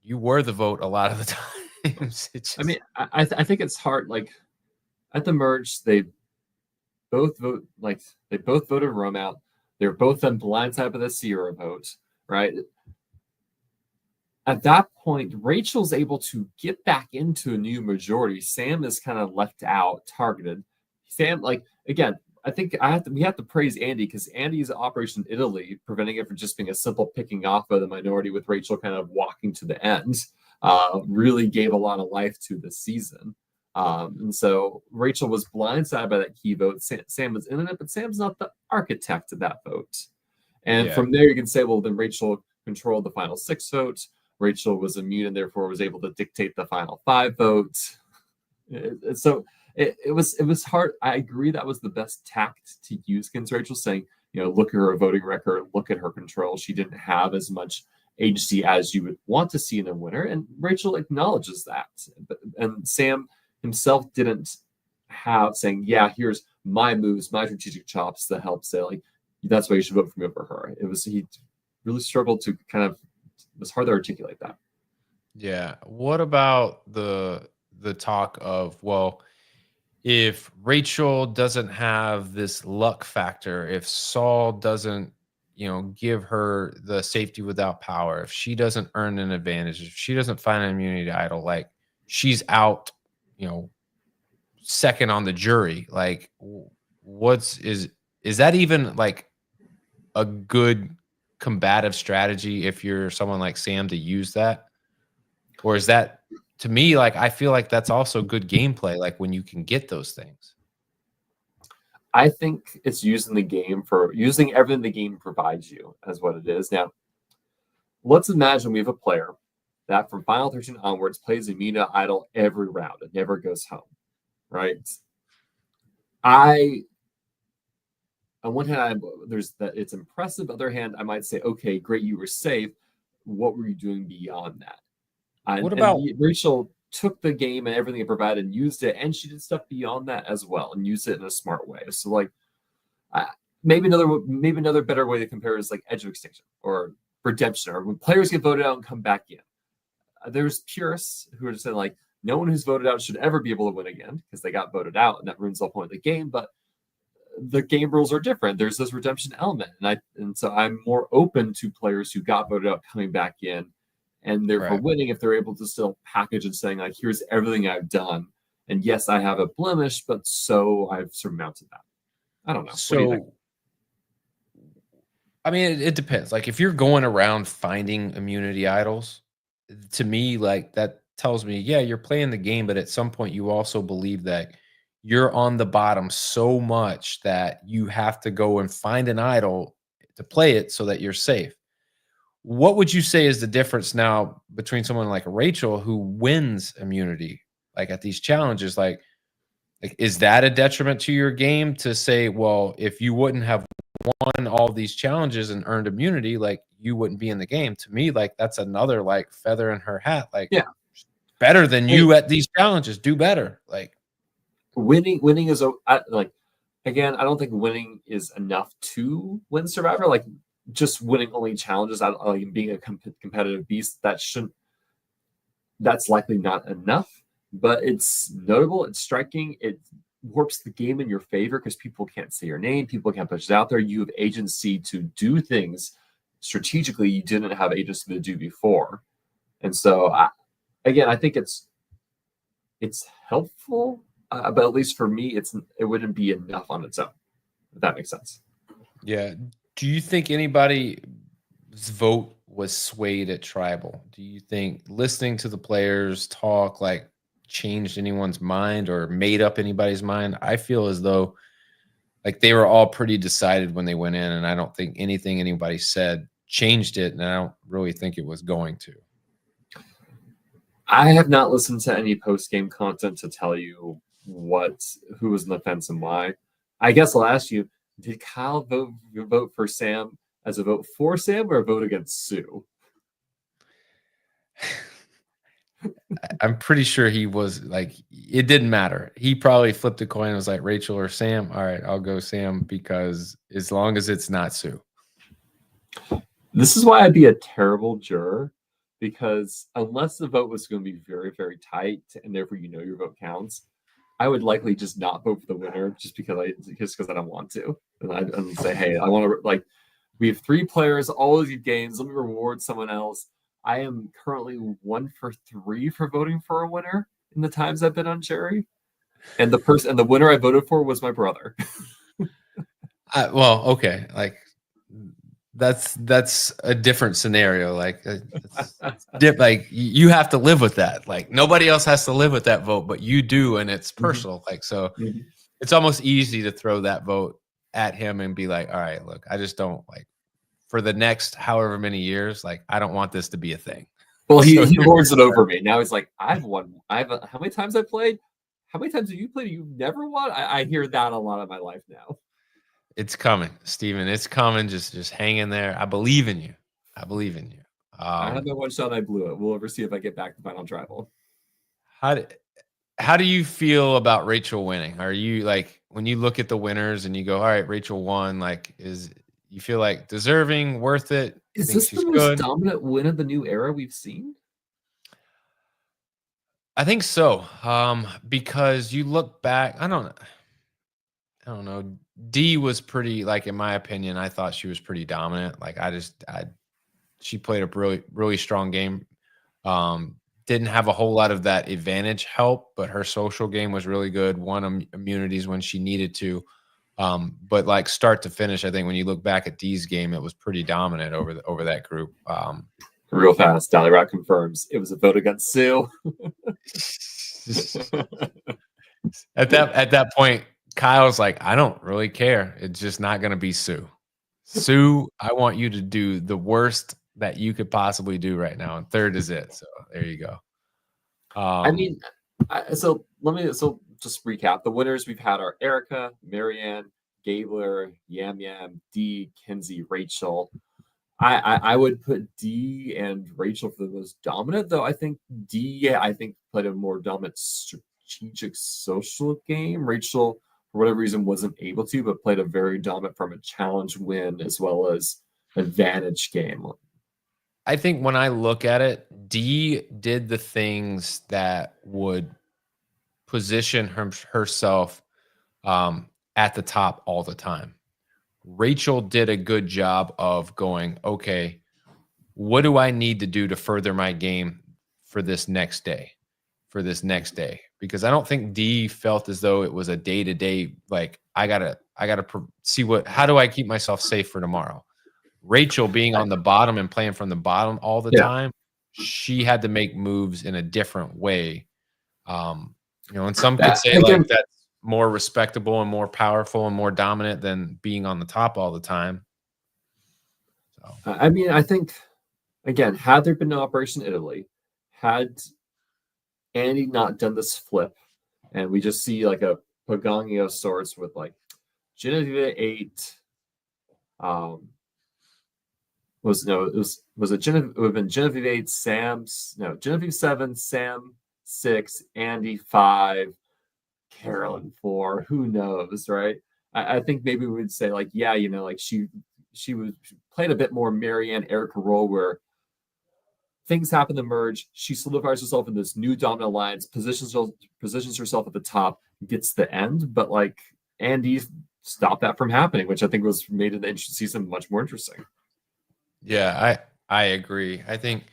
you were the vote a lot of the times. I mean, I think it's hard. Like, at the merge, they both voted Rome out. They're both then blindsided by the Sierra vote, right? At that point, Rachel's able to get back into a new majority. Sam is kind of left out, targeted. Sam, like, again, I think we have to praise Andy, because Andy's Operation Italy, preventing it from just being a simple picking off of the minority with Rachel kind of walking to the end, really gave a lot of life to the season. And so Rachel was blindsided by that key vote. Sam was in it, but Sam's not the architect of that vote. And from there, you can say, well, then Rachel controlled the final 6 votes. Rachel was immune and therefore was able to dictate the final 5 votes. So it was hard. I agree that was the best tact to use against Rachel, saying, look at her voting record, look at her control. She didn't have as much agency as you would want to see in a winner. And Rachel acknowledges that. And Sam himself didn't have saying, yeah, here's my moves, my strategic chops that help say, like, that's why you should vote for me over her. He really struggled to it was hard to articulate that. Yeah. What about the talk of, well, if Rachel doesn't have this luck factor, if Saul doesn't, give her the safety without power, if she doesn't earn an advantage, if she doesn't find an immunity idol, like, she's out, second on the jury. Like, is that even like a good combative strategy if you're someone like Sam to use that? Or is that, to me, like, I feel like that's also good gameplay, like, when you can get those things. I think it's using everything the game provides you as what it is. Now, let's imagine we have a player that from Final 13 onwards plays Immunity Idol every round. It never goes home, right? On one hand, there's that it's impressive. On the other hand, I might say, okay, great, you were safe. What were you doing beyond that? What about Rachel took the game and everything it provided and used it, and she did stuff beyond that as well and used it in a smart way. So, like, maybe another better way to compare is like Edge of Extinction or Redemption, or when players get voted out and come back in. There's purists who are just saying, like, no one who's voted out should ever be able to win again because they got voted out, and that ruins the whole point of the game. But the game rules are different. There's this redemption element, and so I'm more open to players who got voted out coming back in, and therefore winning if they're able to still package and saying, like, here's everything I've done, and yes, I have a blemish, but so I've surmounted that. I don't know. So, what do you think? I mean, it depends. Like, if you're going around finding immunity idols, to me, like, that tells me, yeah, you're playing the game, but at some point you also believe that you're on the bottom so much that you have to go and find an idol to play it so that you're safe. What would you say is the difference now between someone like Rachel who wins immunity, like at these challenges? Like, is that a detriment to your game to say, well, if you wouldn't have won all these challenges and earned immunity, like you wouldn't be in the game. To me, like that's another like feather in her hat. Like, Yeah. better than you at these challenges. Do better. Like winning is like, again, I don't think winning is enough to win Survivor. Like just winning only challenges, like being a competitive beast, that's likely not enough. But it's notable, it's striking, it warps the game in your favor because people can't say your name, people can't push it out there. You have agency to do things strategically you didn't have agency to do before. And so, again, I think it's helpful, but at least for me, it wouldn't be enough on its own. If that makes sense. Yeah. Do you think anybody's vote was swayed at Tribal? Do you think listening to the players talk like changed anyone's mind or made up anybody's mind? I feel as though like they were all pretty decided when they went in, and I don't think anything anybody said changed it, and I don't really think it was going to. I have not listened to any post-game content to tell you who was on the fence and why. I guess I'll ask you, did Kyle vote for Sam as a vote for Sam or a vote against Sue? I'm pretty sure he was like, it didn't matter. He probably flipped a coin and was like, Rachel or Sam. All right, I'll go Sam because as long as it's not Sue. This is why I'd be a terrible juror, because unless the vote was going to be very, very tight and therefore your vote counts, I would likely just not vote for the winner just because I don't want to. And I'd say, hey, I want to, like, we have 3 players, all of these games. Let me reward someone else. I am currently 1 for 3 for voting for a winner in the times I've been on jury, and the winner I voted for was my brother. Well, okay, like that's a different scenario. Like, like you have to live with that. Like nobody else has to live with that vote, but you do, and it's personal. Like so, it's almost easy to throw that vote at him and be like, all right, look, I just don't like. For the next however many years, like I don't want this to be a thing. Well, he lords it over me. Now he's like, I've won. How many times I played? How many times have you played? You've never won? I hear that a lot of my life now. It's coming, Steven. It's coming. Just hang in there. I believe in you. I believe in you. I had my one shot. I blew it. We'll ever see if I get back to final tribal. How do you feel about Rachel winning? Are you like when you look at the winners and you go, all right, Rachel won? Like, you feel like deserving, worth it? Is this the most dominant win of the new era we've seen? I think so. Because you look back, I don't know. D was pretty, like, in my opinion, I thought she was pretty dominant. Like, she played a really, really strong game. Didn't have a whole lot of that advantage help, but her social game was really good. Won immunities when she needed to. But like start to finish, I think when you look back at D's game, it was pretty dominant over that group. Real fast, Dally Rock confirms it was a vote against Sue. At that point, Kyle's like, I don't really care. It's just not going to be Sue. Sue, I want you to do the worst that you could possibly do right now, and 3rd is it. So there you go. I mean, so just recap. The winners we've had are Erica, Marianne, Gabler, Yam Yam, D, Kenzie, Rachel. I would put D and Rachel for the most dominant, though I think D played a more dominant strategic social game. Rachel, for whatever reason, wasn't able to, but played a very dominant from a challenge win as well as advantage game. I think when I look at it, D did the things that would position herself at the top all the time. Rachel did a good job of going, okay, what do I need to do to further my game for this next day? Because I don't think D felt as though it was a day-to-day, like, I gotta see how do I keep myself safe for tomorrow? Rachel being on the bottom and playing from the bottom all the time, she had to make moves in a different way. And some could say like that's more respectable and more powerful and more dominant than being on the top all the time. So. I mean, I think, again, had there been no Operation Italy, had Andy not done this flip, and we just see like a Pagani of sorts with like Genevieve 8, Was no, it Genevieve? It would have been Genevieve 8, Genevieve 7, Sam 6, Andy 5, Carolyn 4. Who knows, right? I think maybe we would say like, yeah, like she played a bit more Marianne Erica role where things happen to merge. She solidifies herself in this new dominant alliance, positions herself at the top, gets the end, but like Andy stopped that from happening, which I think was made the season much more interesting. Yeah, I agree. I think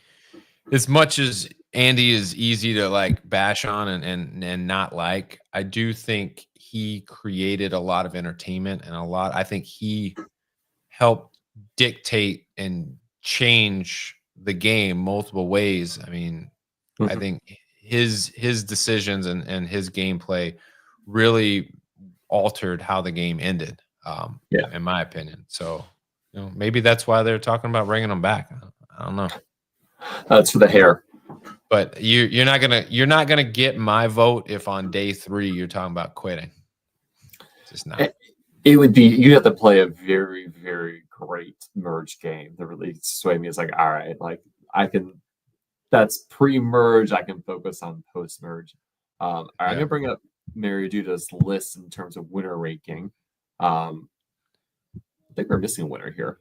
as much as Andy is easy to like bash on and not like, I do think he created a lot of entertainment and I think he helped dictate and change the game multiple ways. I mean, I think his decisions and his gameplay really altered how the game ended, in my opinion. So, maybe that's why they're talking about bringing him back. I don't know. That's for the hair. But you're not gonna get my vote if on day 3 you're talking about quitting. Just not. It would be, you have to play a very, very great merge game to really sway me. It's like, all right, like that's pre-merge. I can focus on post-merge. I'm gonna bring up Mary Duda's list in terms of winner ranking. I think we're missing a winner here.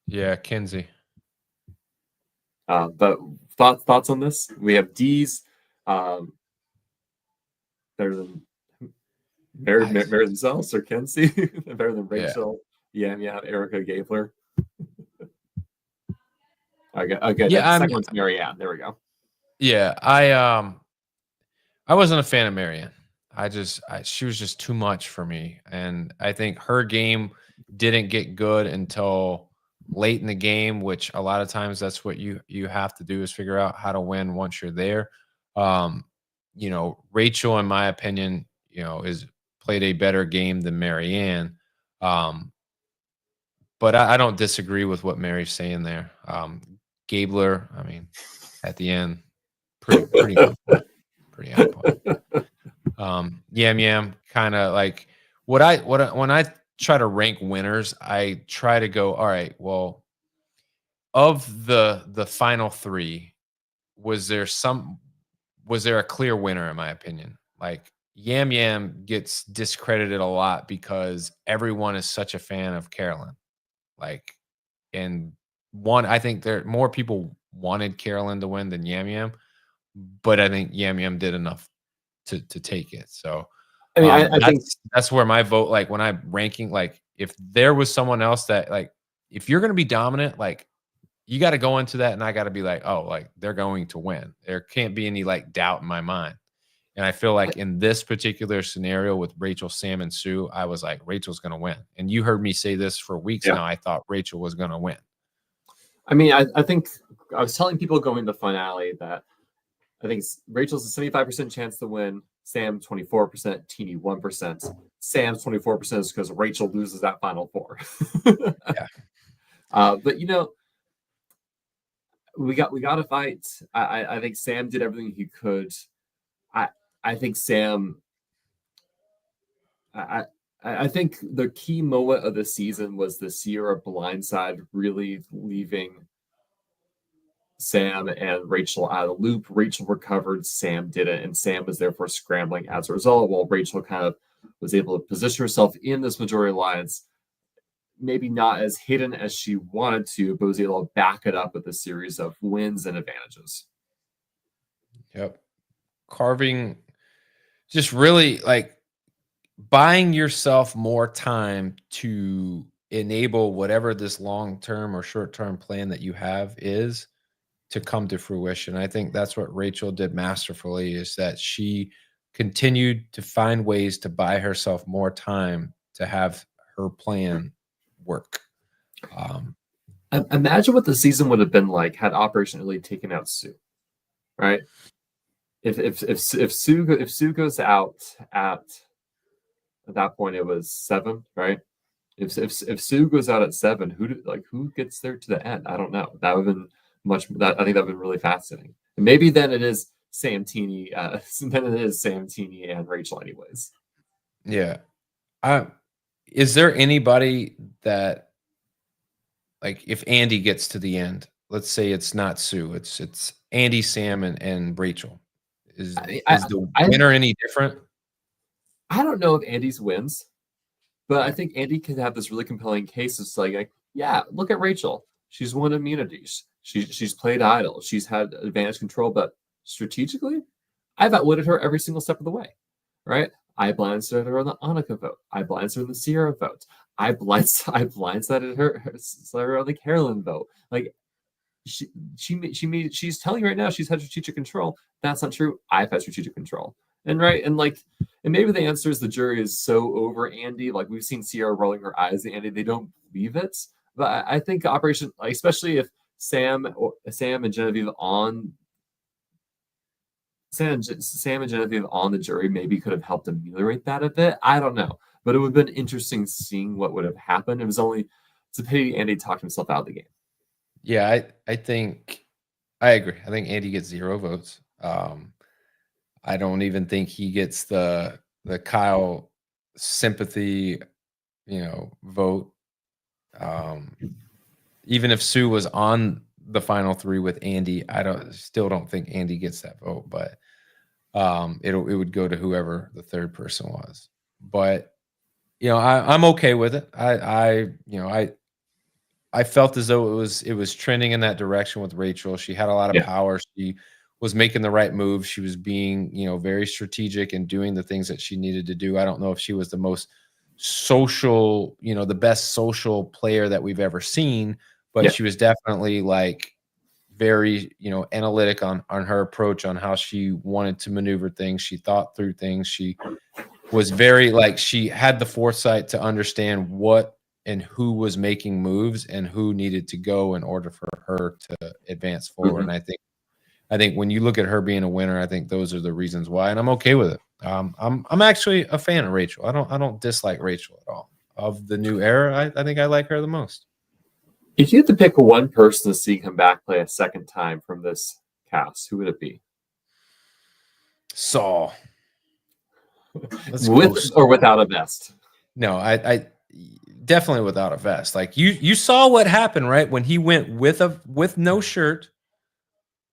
Yeah, Kinsey. But thoughts on this? We have D's. Better than Mary themselves or Kenzie. Better than Rachel. Yeah, Erica Gabler. Okay. Yeah, second one's Marianne. There we go. Yeah, I wasn't a fan of Marianne. She was just too much for me, and I think her game didn't get good until late in the game, which a lot of times that's what you have to do is figure out how to win once you're there. Rachel, in my opinion, is played a better game than Marianne. But I don't disagree with what Mary's saying there. Gabler, I mean, at the end, pretty on point. Pretty on point. Yam kind of like when I try to rank winners, I try to go, all right, well, of the final 3, was there a clear winner in my opinion? Like Yam gets discredited a lot because everyone is such a fan of Carolyn. Like, and I think more people wanted Carolyn to win than Yam, but I think Yam did enough to take it. So I mean, I think that's where my vote, like when I'm ranking, like if there was someone else that, like, if you're going to be dominant, like you got to go into that and I got to be like, oh, like they're going to win. There can't be any like doubt in my mind. And I feel like in this particular scenario with Rachel, Sam, and Sue, I was like, Rachel's going to win. And you heard me say this for weeks now. I thought Rachel was going to win. I mean, I think I was telling people going to the finale that I think Rachel's a 75% chance to win, Sam 24%, Teeny 1%. Sam's 24% is because Rachel loses that final 4. Yeah. But we got to fight. I think Sam did everything he could. I think Sam. I think the key moment of the season was the Sierra blindside really leaving Sam and Rachel out of the loop. Rachel recovered, Sam didn't, and Sam was therefore scrambling as a result, while Rachel kind of was able to position herself in this majority alliance, maybe not as hidden as she wanted to, but was able to back it up with a series of wins and advantages. Yep. Carving, just really like buying yourself more time to enable whatever this long-term or short-term plan that you have is to come to fruition. I think that's what Rachel did masterfully, is that she continued to find ways to buy herself more time to have her plan work. Imagine what the season would have been like had Operation Italy taken out Sue, right? If Sue goes out at that point, it was 7, right? If Sue goes out at 7, who gets there to the end? I don't know. That would have been I think that would have been really fascinating. And maybe then it is Sam Teeny, and Rachel, anyways. Yeah. is there anybody that, like, if Andy gets to the end, let's say it's not Sue, it's Andy, Sam, and Rachel. Is I, I, is the I winner any different? I don't know if Andy's wins, but I Okay. think Andy could have this really compelling case. It's like, yeah, look at Rachel. She's won immunities. She's played idle. She's had advantage control, but strategically, I've outwitted her every single step of the way. Right? I blindsided her on the Annika vote. I blindsided the Sierra vote. I blindsided her on the Carolyn vote. Like she's telling you right now she's had strategic control. That's not true. I've had strategic control. And right, and maybe the answer is the jury is so over Andy. Like we've seen Sierra rolling her eyes at Andy, they don't believe it. But I think Operation, like, especially if Sam and Genevieve on Sam and Genevieve on the jury maybe could have helped ameliorate that a bit. I don't know, but it would have been interesting seeing what would have happened. It's a pity Andy talked himself out of the game. Yeah, I think I agree. I think Andy gets 0 votes. I don't even think he gets the Kyle sympathy, vote. Even if Sue was on the final 3 with Andy, still don't think Andy gets that vote, but it would go to whoever the third person was. But I'm okay with it. I felt as though it was trending in that direction with Rachel. She had a lot of Yeah. power. She was making the right moves. She was being, very strategic and doing the things that she needed to do. I don't know if she was the most social, the best social player that we've ever seen, but Yeah. she was definitely like very, analytic on her approach on how she wanted to maneuver things. She thought through things. She was very she had the foresight to understand what and who was making moves and who needed to go in order for her to advance forward. Mhm. And I think when you look at her being a winner, I think those are the reasons why, and I'm okay with it. I'm actually a fan of Rachel. I don't dislike Rachel at all. Of the new era, I think I like her the most. If you had to pick one person to see come back play a second time from this cast, who would it be? Saul. Let's go, With or Saul. without a vest? No, I definitely without a vest. Like you saw what happened, right? When he went with no shirt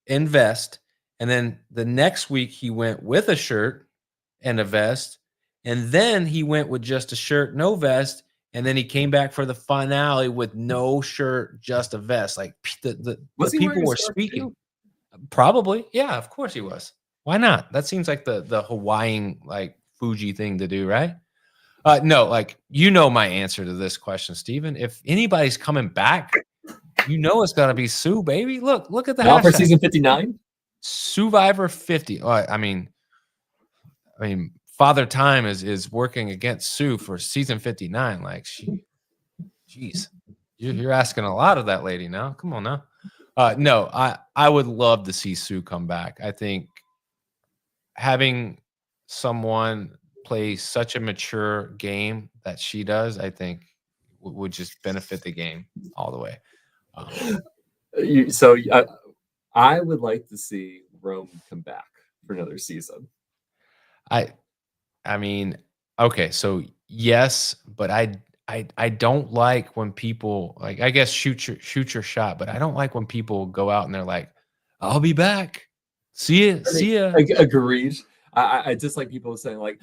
and vest, and then the next week he went with a shirt and a vest, and then he went with just a shirt, no vest, and then he came back for the finale with no shirt, just a vest. Like the Was he people wearing a were scarf speaking. too? Probably, yeah, of course he was. Why not? That seems like the Hawaiian like Fuji thing to do, right? No, like my answer to this question, Steven. If anybody's coming back, it's got to be Sue, baby. Look at the Now for hashtag. season 59? Sue-vivor 50. Oh, I mean, Father Time is working against Sue for season 59. Like jeez, you're asking a lot of that lady now. Come on now. No, I would love to see Sue come back. I think having someone play such a mature game that she does, I think would just benefit the game all the way. I would like to see Rome come back for another season. I mean, okay, so yes, but I don't like when people like, I guess shoot your shot, but I don't like when people go out and they're like, I'll be back. See ya. Agreed. I just like people saying like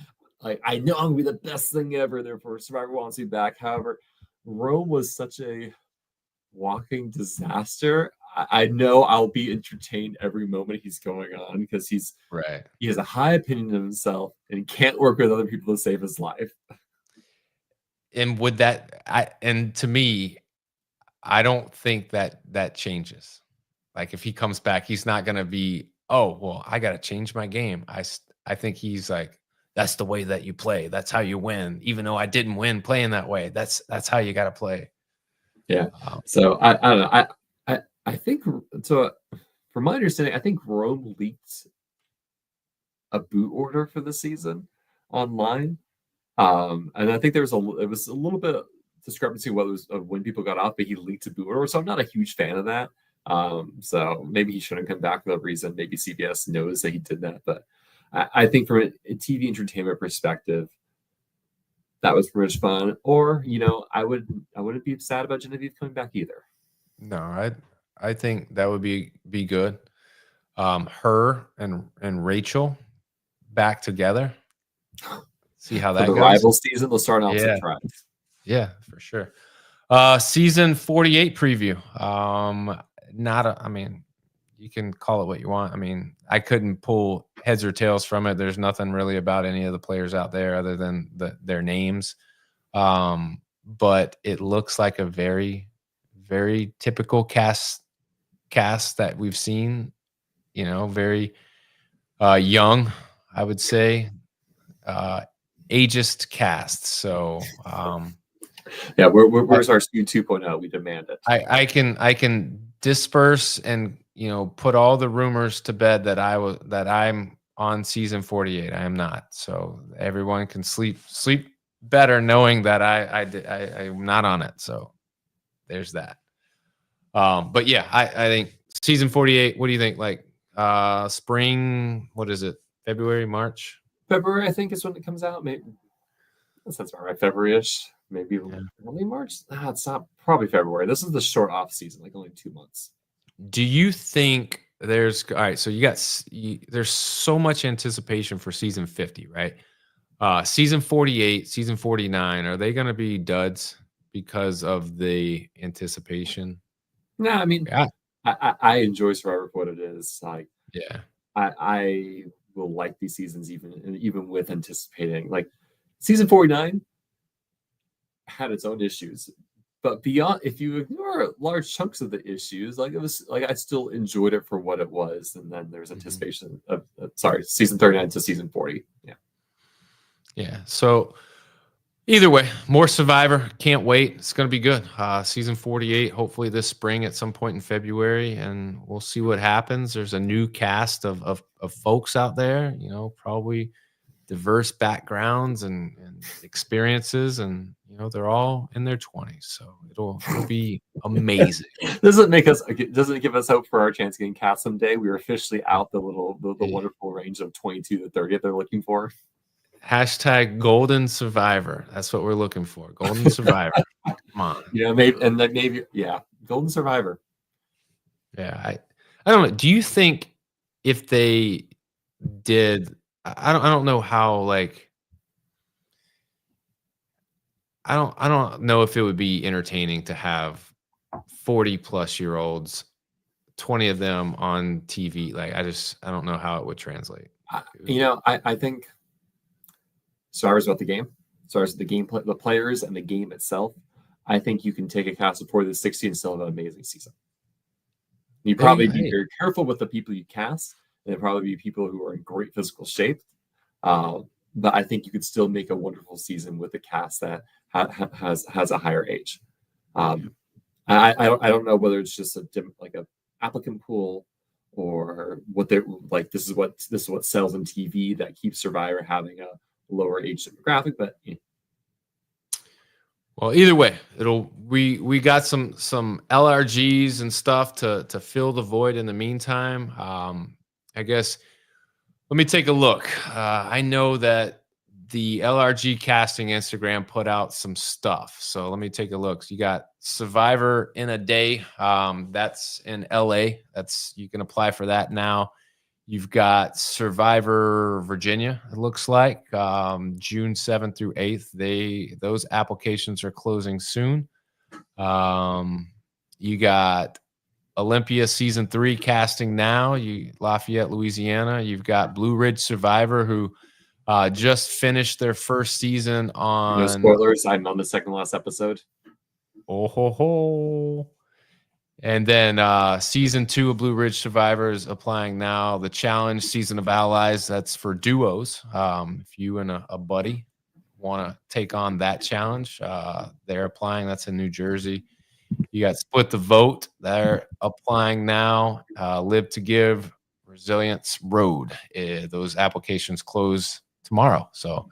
I know I'm gonna be the best thing ever. Therefore, Survivor wants me back. However, Rome was such a walking disaster. I know I'll be entertained every moment he's going on because Right. he has a high opinion of himself and he can't work with other people to save his life. And and to me, I don't think that changes. Like if he comes back, he's not going to be, oh, well, I got to change my game. I think he's like, that's the way that you play. That's how you win. Even though I didn't win playing that way, that's how you got to play. Yeah. So I don't know. I think so. From my understanding, I think Rome leaked a boot order for the season online. And I think it was a little bit of discrepancy whether it was when people got off, but he leaked a boot order. So I'm not a huge fan of that. So maybe he shouldn't come back for that reason. Maybe CBS knows that he did that, but I think from a TV entertainment perspective, That was pretty much fun. Or, I wouldn't be sad about Genevieve coming back either. No, I think that would be good. Her and Rachel back together. See how For that the goes. rival season, they'll start off Yeah. surprise. Yeah, for sure. Season 48 preview. I mean, you can call it what you want. I mean, I couldn't pull heads or tails from it. There's nothing really about any of the players out there other than their names. But it looks like a very, very typical cast that we've seen. Very young, I would say, ageist cast. So yeah, where's our Sue 2.0? We demand it. I can disperse and put all the rumors to bed that I'm on season 48. I am not. So everyone can sleep better knowing that I'm not on it. So there's that. But yeah, I think season 48. What do you think? Like spring? What is it? February, March? February, I think, is when it comes out. Maybe that sounds about right. February-ish, maybe early March. It's not probably February. This is the short off season, like only 2 months. Do you think there's all right? So there's so much anticipation for season 50, right? Season 48, season 49. Are they going to be duds because of the anticipation? No, I mean, Yeah. I enjoy Survivor for what it is. Like, Yeah. I will like these seasons even with anticipating. Like, season 49 had its own issues, but beyond, if you ignore large chunks of the issues, like it was like I still enjoyed it for what it was. And then there's anticipation of season 39 to season 40. Yeah. So either way, more Survivor. Can't wait. It's going to be good. Season 48, hopefully this spring at some point in February, and we'll see what happens. There's a new cast of folks out there, probably diverse backgrounds and experiences, and they're all in their 20s. So it'll be amazing. Doesn't give us hope for our chance of getting cast someday. We are officially out the wonderful range of 22 to 30 they're looking for. Hashtag Golden Survivor. That's what we're looking for. Golden Survivor. Come on. Maybe Golden Survivor. Yeah, I don't know. Do you think if they did, I don't know how, like, I don't know if it would be entertaining to have 40-plus-year-olds, 20 of them on TV. Like, I don't know how it would translate. I think Survivor's about the game. Survivor's the game, the players, and the game itself. I think you can take a cast of 40 to 60 and still have an amazing season. You probably be very careful with the people you cast. They'd probably be people who are in great physical shape. But I think you could still make a wonderful season with a cast that has a higher age. I don't know whether it's just a applicant pool or what they're like. This is what sells on TV that keeps Survivor having a lower age demographic. But well, either way, we got some LRGs and stuff to fill the void in the meantime. I guess let me take a look. I know that the LRG casting Instagram put out some stuff, so let me take a look. So you got Survivor in a Day. That's in LA. You can apply for that now. You've got Survivor Virginia, it looks like, June 7th through 8th. Those applications are closing soon. You got Olympia Season 3 casting now. Lafayette, Louisiana. You've got Blue Ridge Survivor, who just finished their first season on... No spoilers, I'm on the second last episode. Oh, ho, ho. And then season 2 of Blue Ridge Survivor is applying now. The challenge season of Allies, that's for duos. If you and a buddy want to take on that challenge, they're applying. That's in New Jersey. You got Split the Vote. They're applying now. Live to Give, Resilience Road. Those applications close tomorrow. So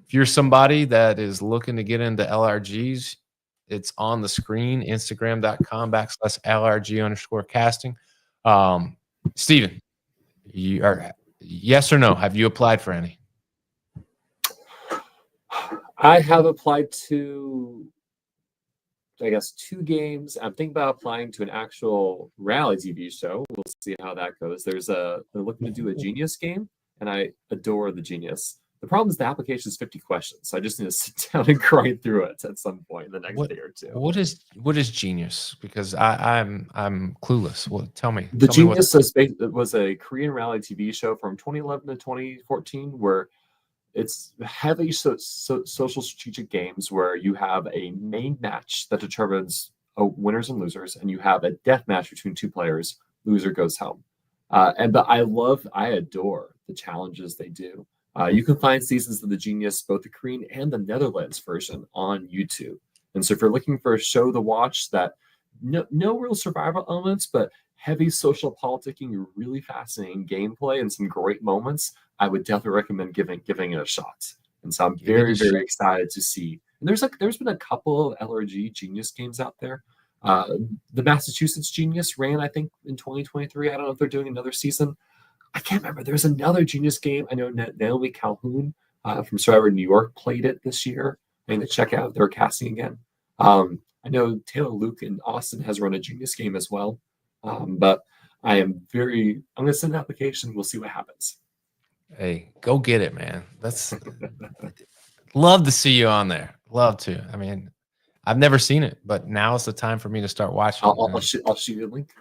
if you're somebody that is looking to get into LRGs, it's on the screen, Instagram.com/LRG_casting. Steven, yes or no? Have you applied for any? I have applied to, I guess, 2 games. I'm thinking about applying to an actual reality TV show. We'll see how that goes. They're looking to do a Genius game, and I adore the Genius. The problem is the application is 50 questions, so I just need to sit down and grind through it at some point in the next day or two. What is Genius? Because I'm clueless. What? Tell me. The Tell me what. Genius was a Korean reality TV show from 2011 to 2014 where it's heavy social strategic games where you have a main match that determines winners and losers, and you have a death match between 2 players. Loser goes home. But I adore the challenges they do. You can find seasons of the Genius, both the Korean and the Netherlands version, on YouTube. And so if you're looking for a show to watch that no real survival elements, but heavy social politicking, really fascinating gameplay, and some great moments, I would definitely recommend giving it a shot. And so I'm very excited to see. And there's been a couple of LRG Genius games out there. The Massachusetts Genius ran, I think, in 2023. I don't know if they're doing another season. I can't remember. There's another Genius game. I know Naomi Calhoun from Survivor New York played it this year. I need to check out their casting again. I know Taylor Luke in Austin has run a Genius game as well. But I'm going to send an application. We'll see what happens. Hey, go get it, man. That's love to see you on there. Love to. I mean, I've never seen it, but now is the time for me to start watching. I'll shoot you a link.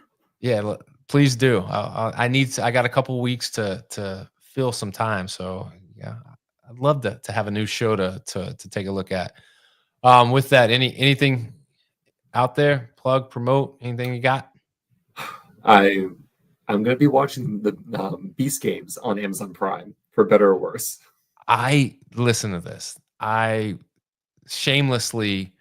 Yeah, please do. I got a couple weeks to fill some time, so yeah, I'd love to have a new show to take a look at. With that, anything out there? Plug, promote, anything you got? I'm going to be watching the Beast games on Amazon Prime, for better or worse. I listen to this. I shamelessly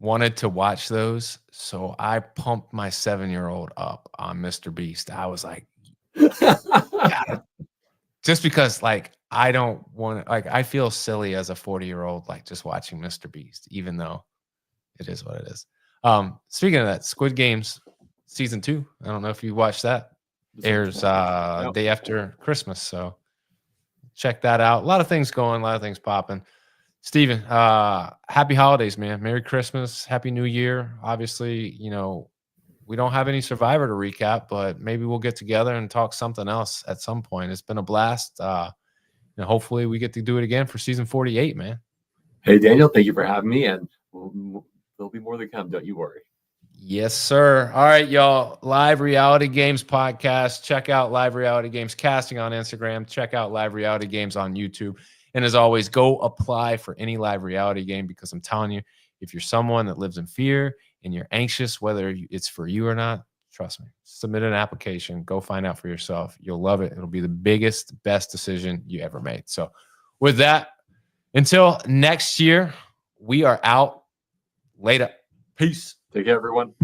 wanted to watch those, so I pumped my 7-year-old up on Mr. Beast. I was like, just because, like, I don't want to, like, I feel silly as a 40-year-old, like, just watching Mr. Beast, even though it is what it is. Speaking of that, Squid Games season 2. I don't know if you watched that. Airs day after Christmas, so check that out. A lot of things going, a lot of things popping. Steven, happy holidays, man. Merry Christmas, Happy New Year. Obviously, we don't have any Survivor to recap, but maybe we'll get together and talk something else at some point. It's been a blast. Hopefully we get to do it again for season 48, man. Hey, Daniel, thank you for having me, and there'll be more to come. Don't you worry. Yes, sir. All right, y'all. Live Reality Games podcast. Check out Live Reality Games casting on Instagram. Check out Live Reality Games on YouTube. And as always, go apply for any live reality game, because I'm telling you, if you're someone that lives in fear and you're anxious, whether it's for you or not, trust me, submit an application. Go find out for yourself. You'll love it. It'll be the biggest, best decision you ever made. So with that, until next year, we are out. Later. Peace. Take care, everyone.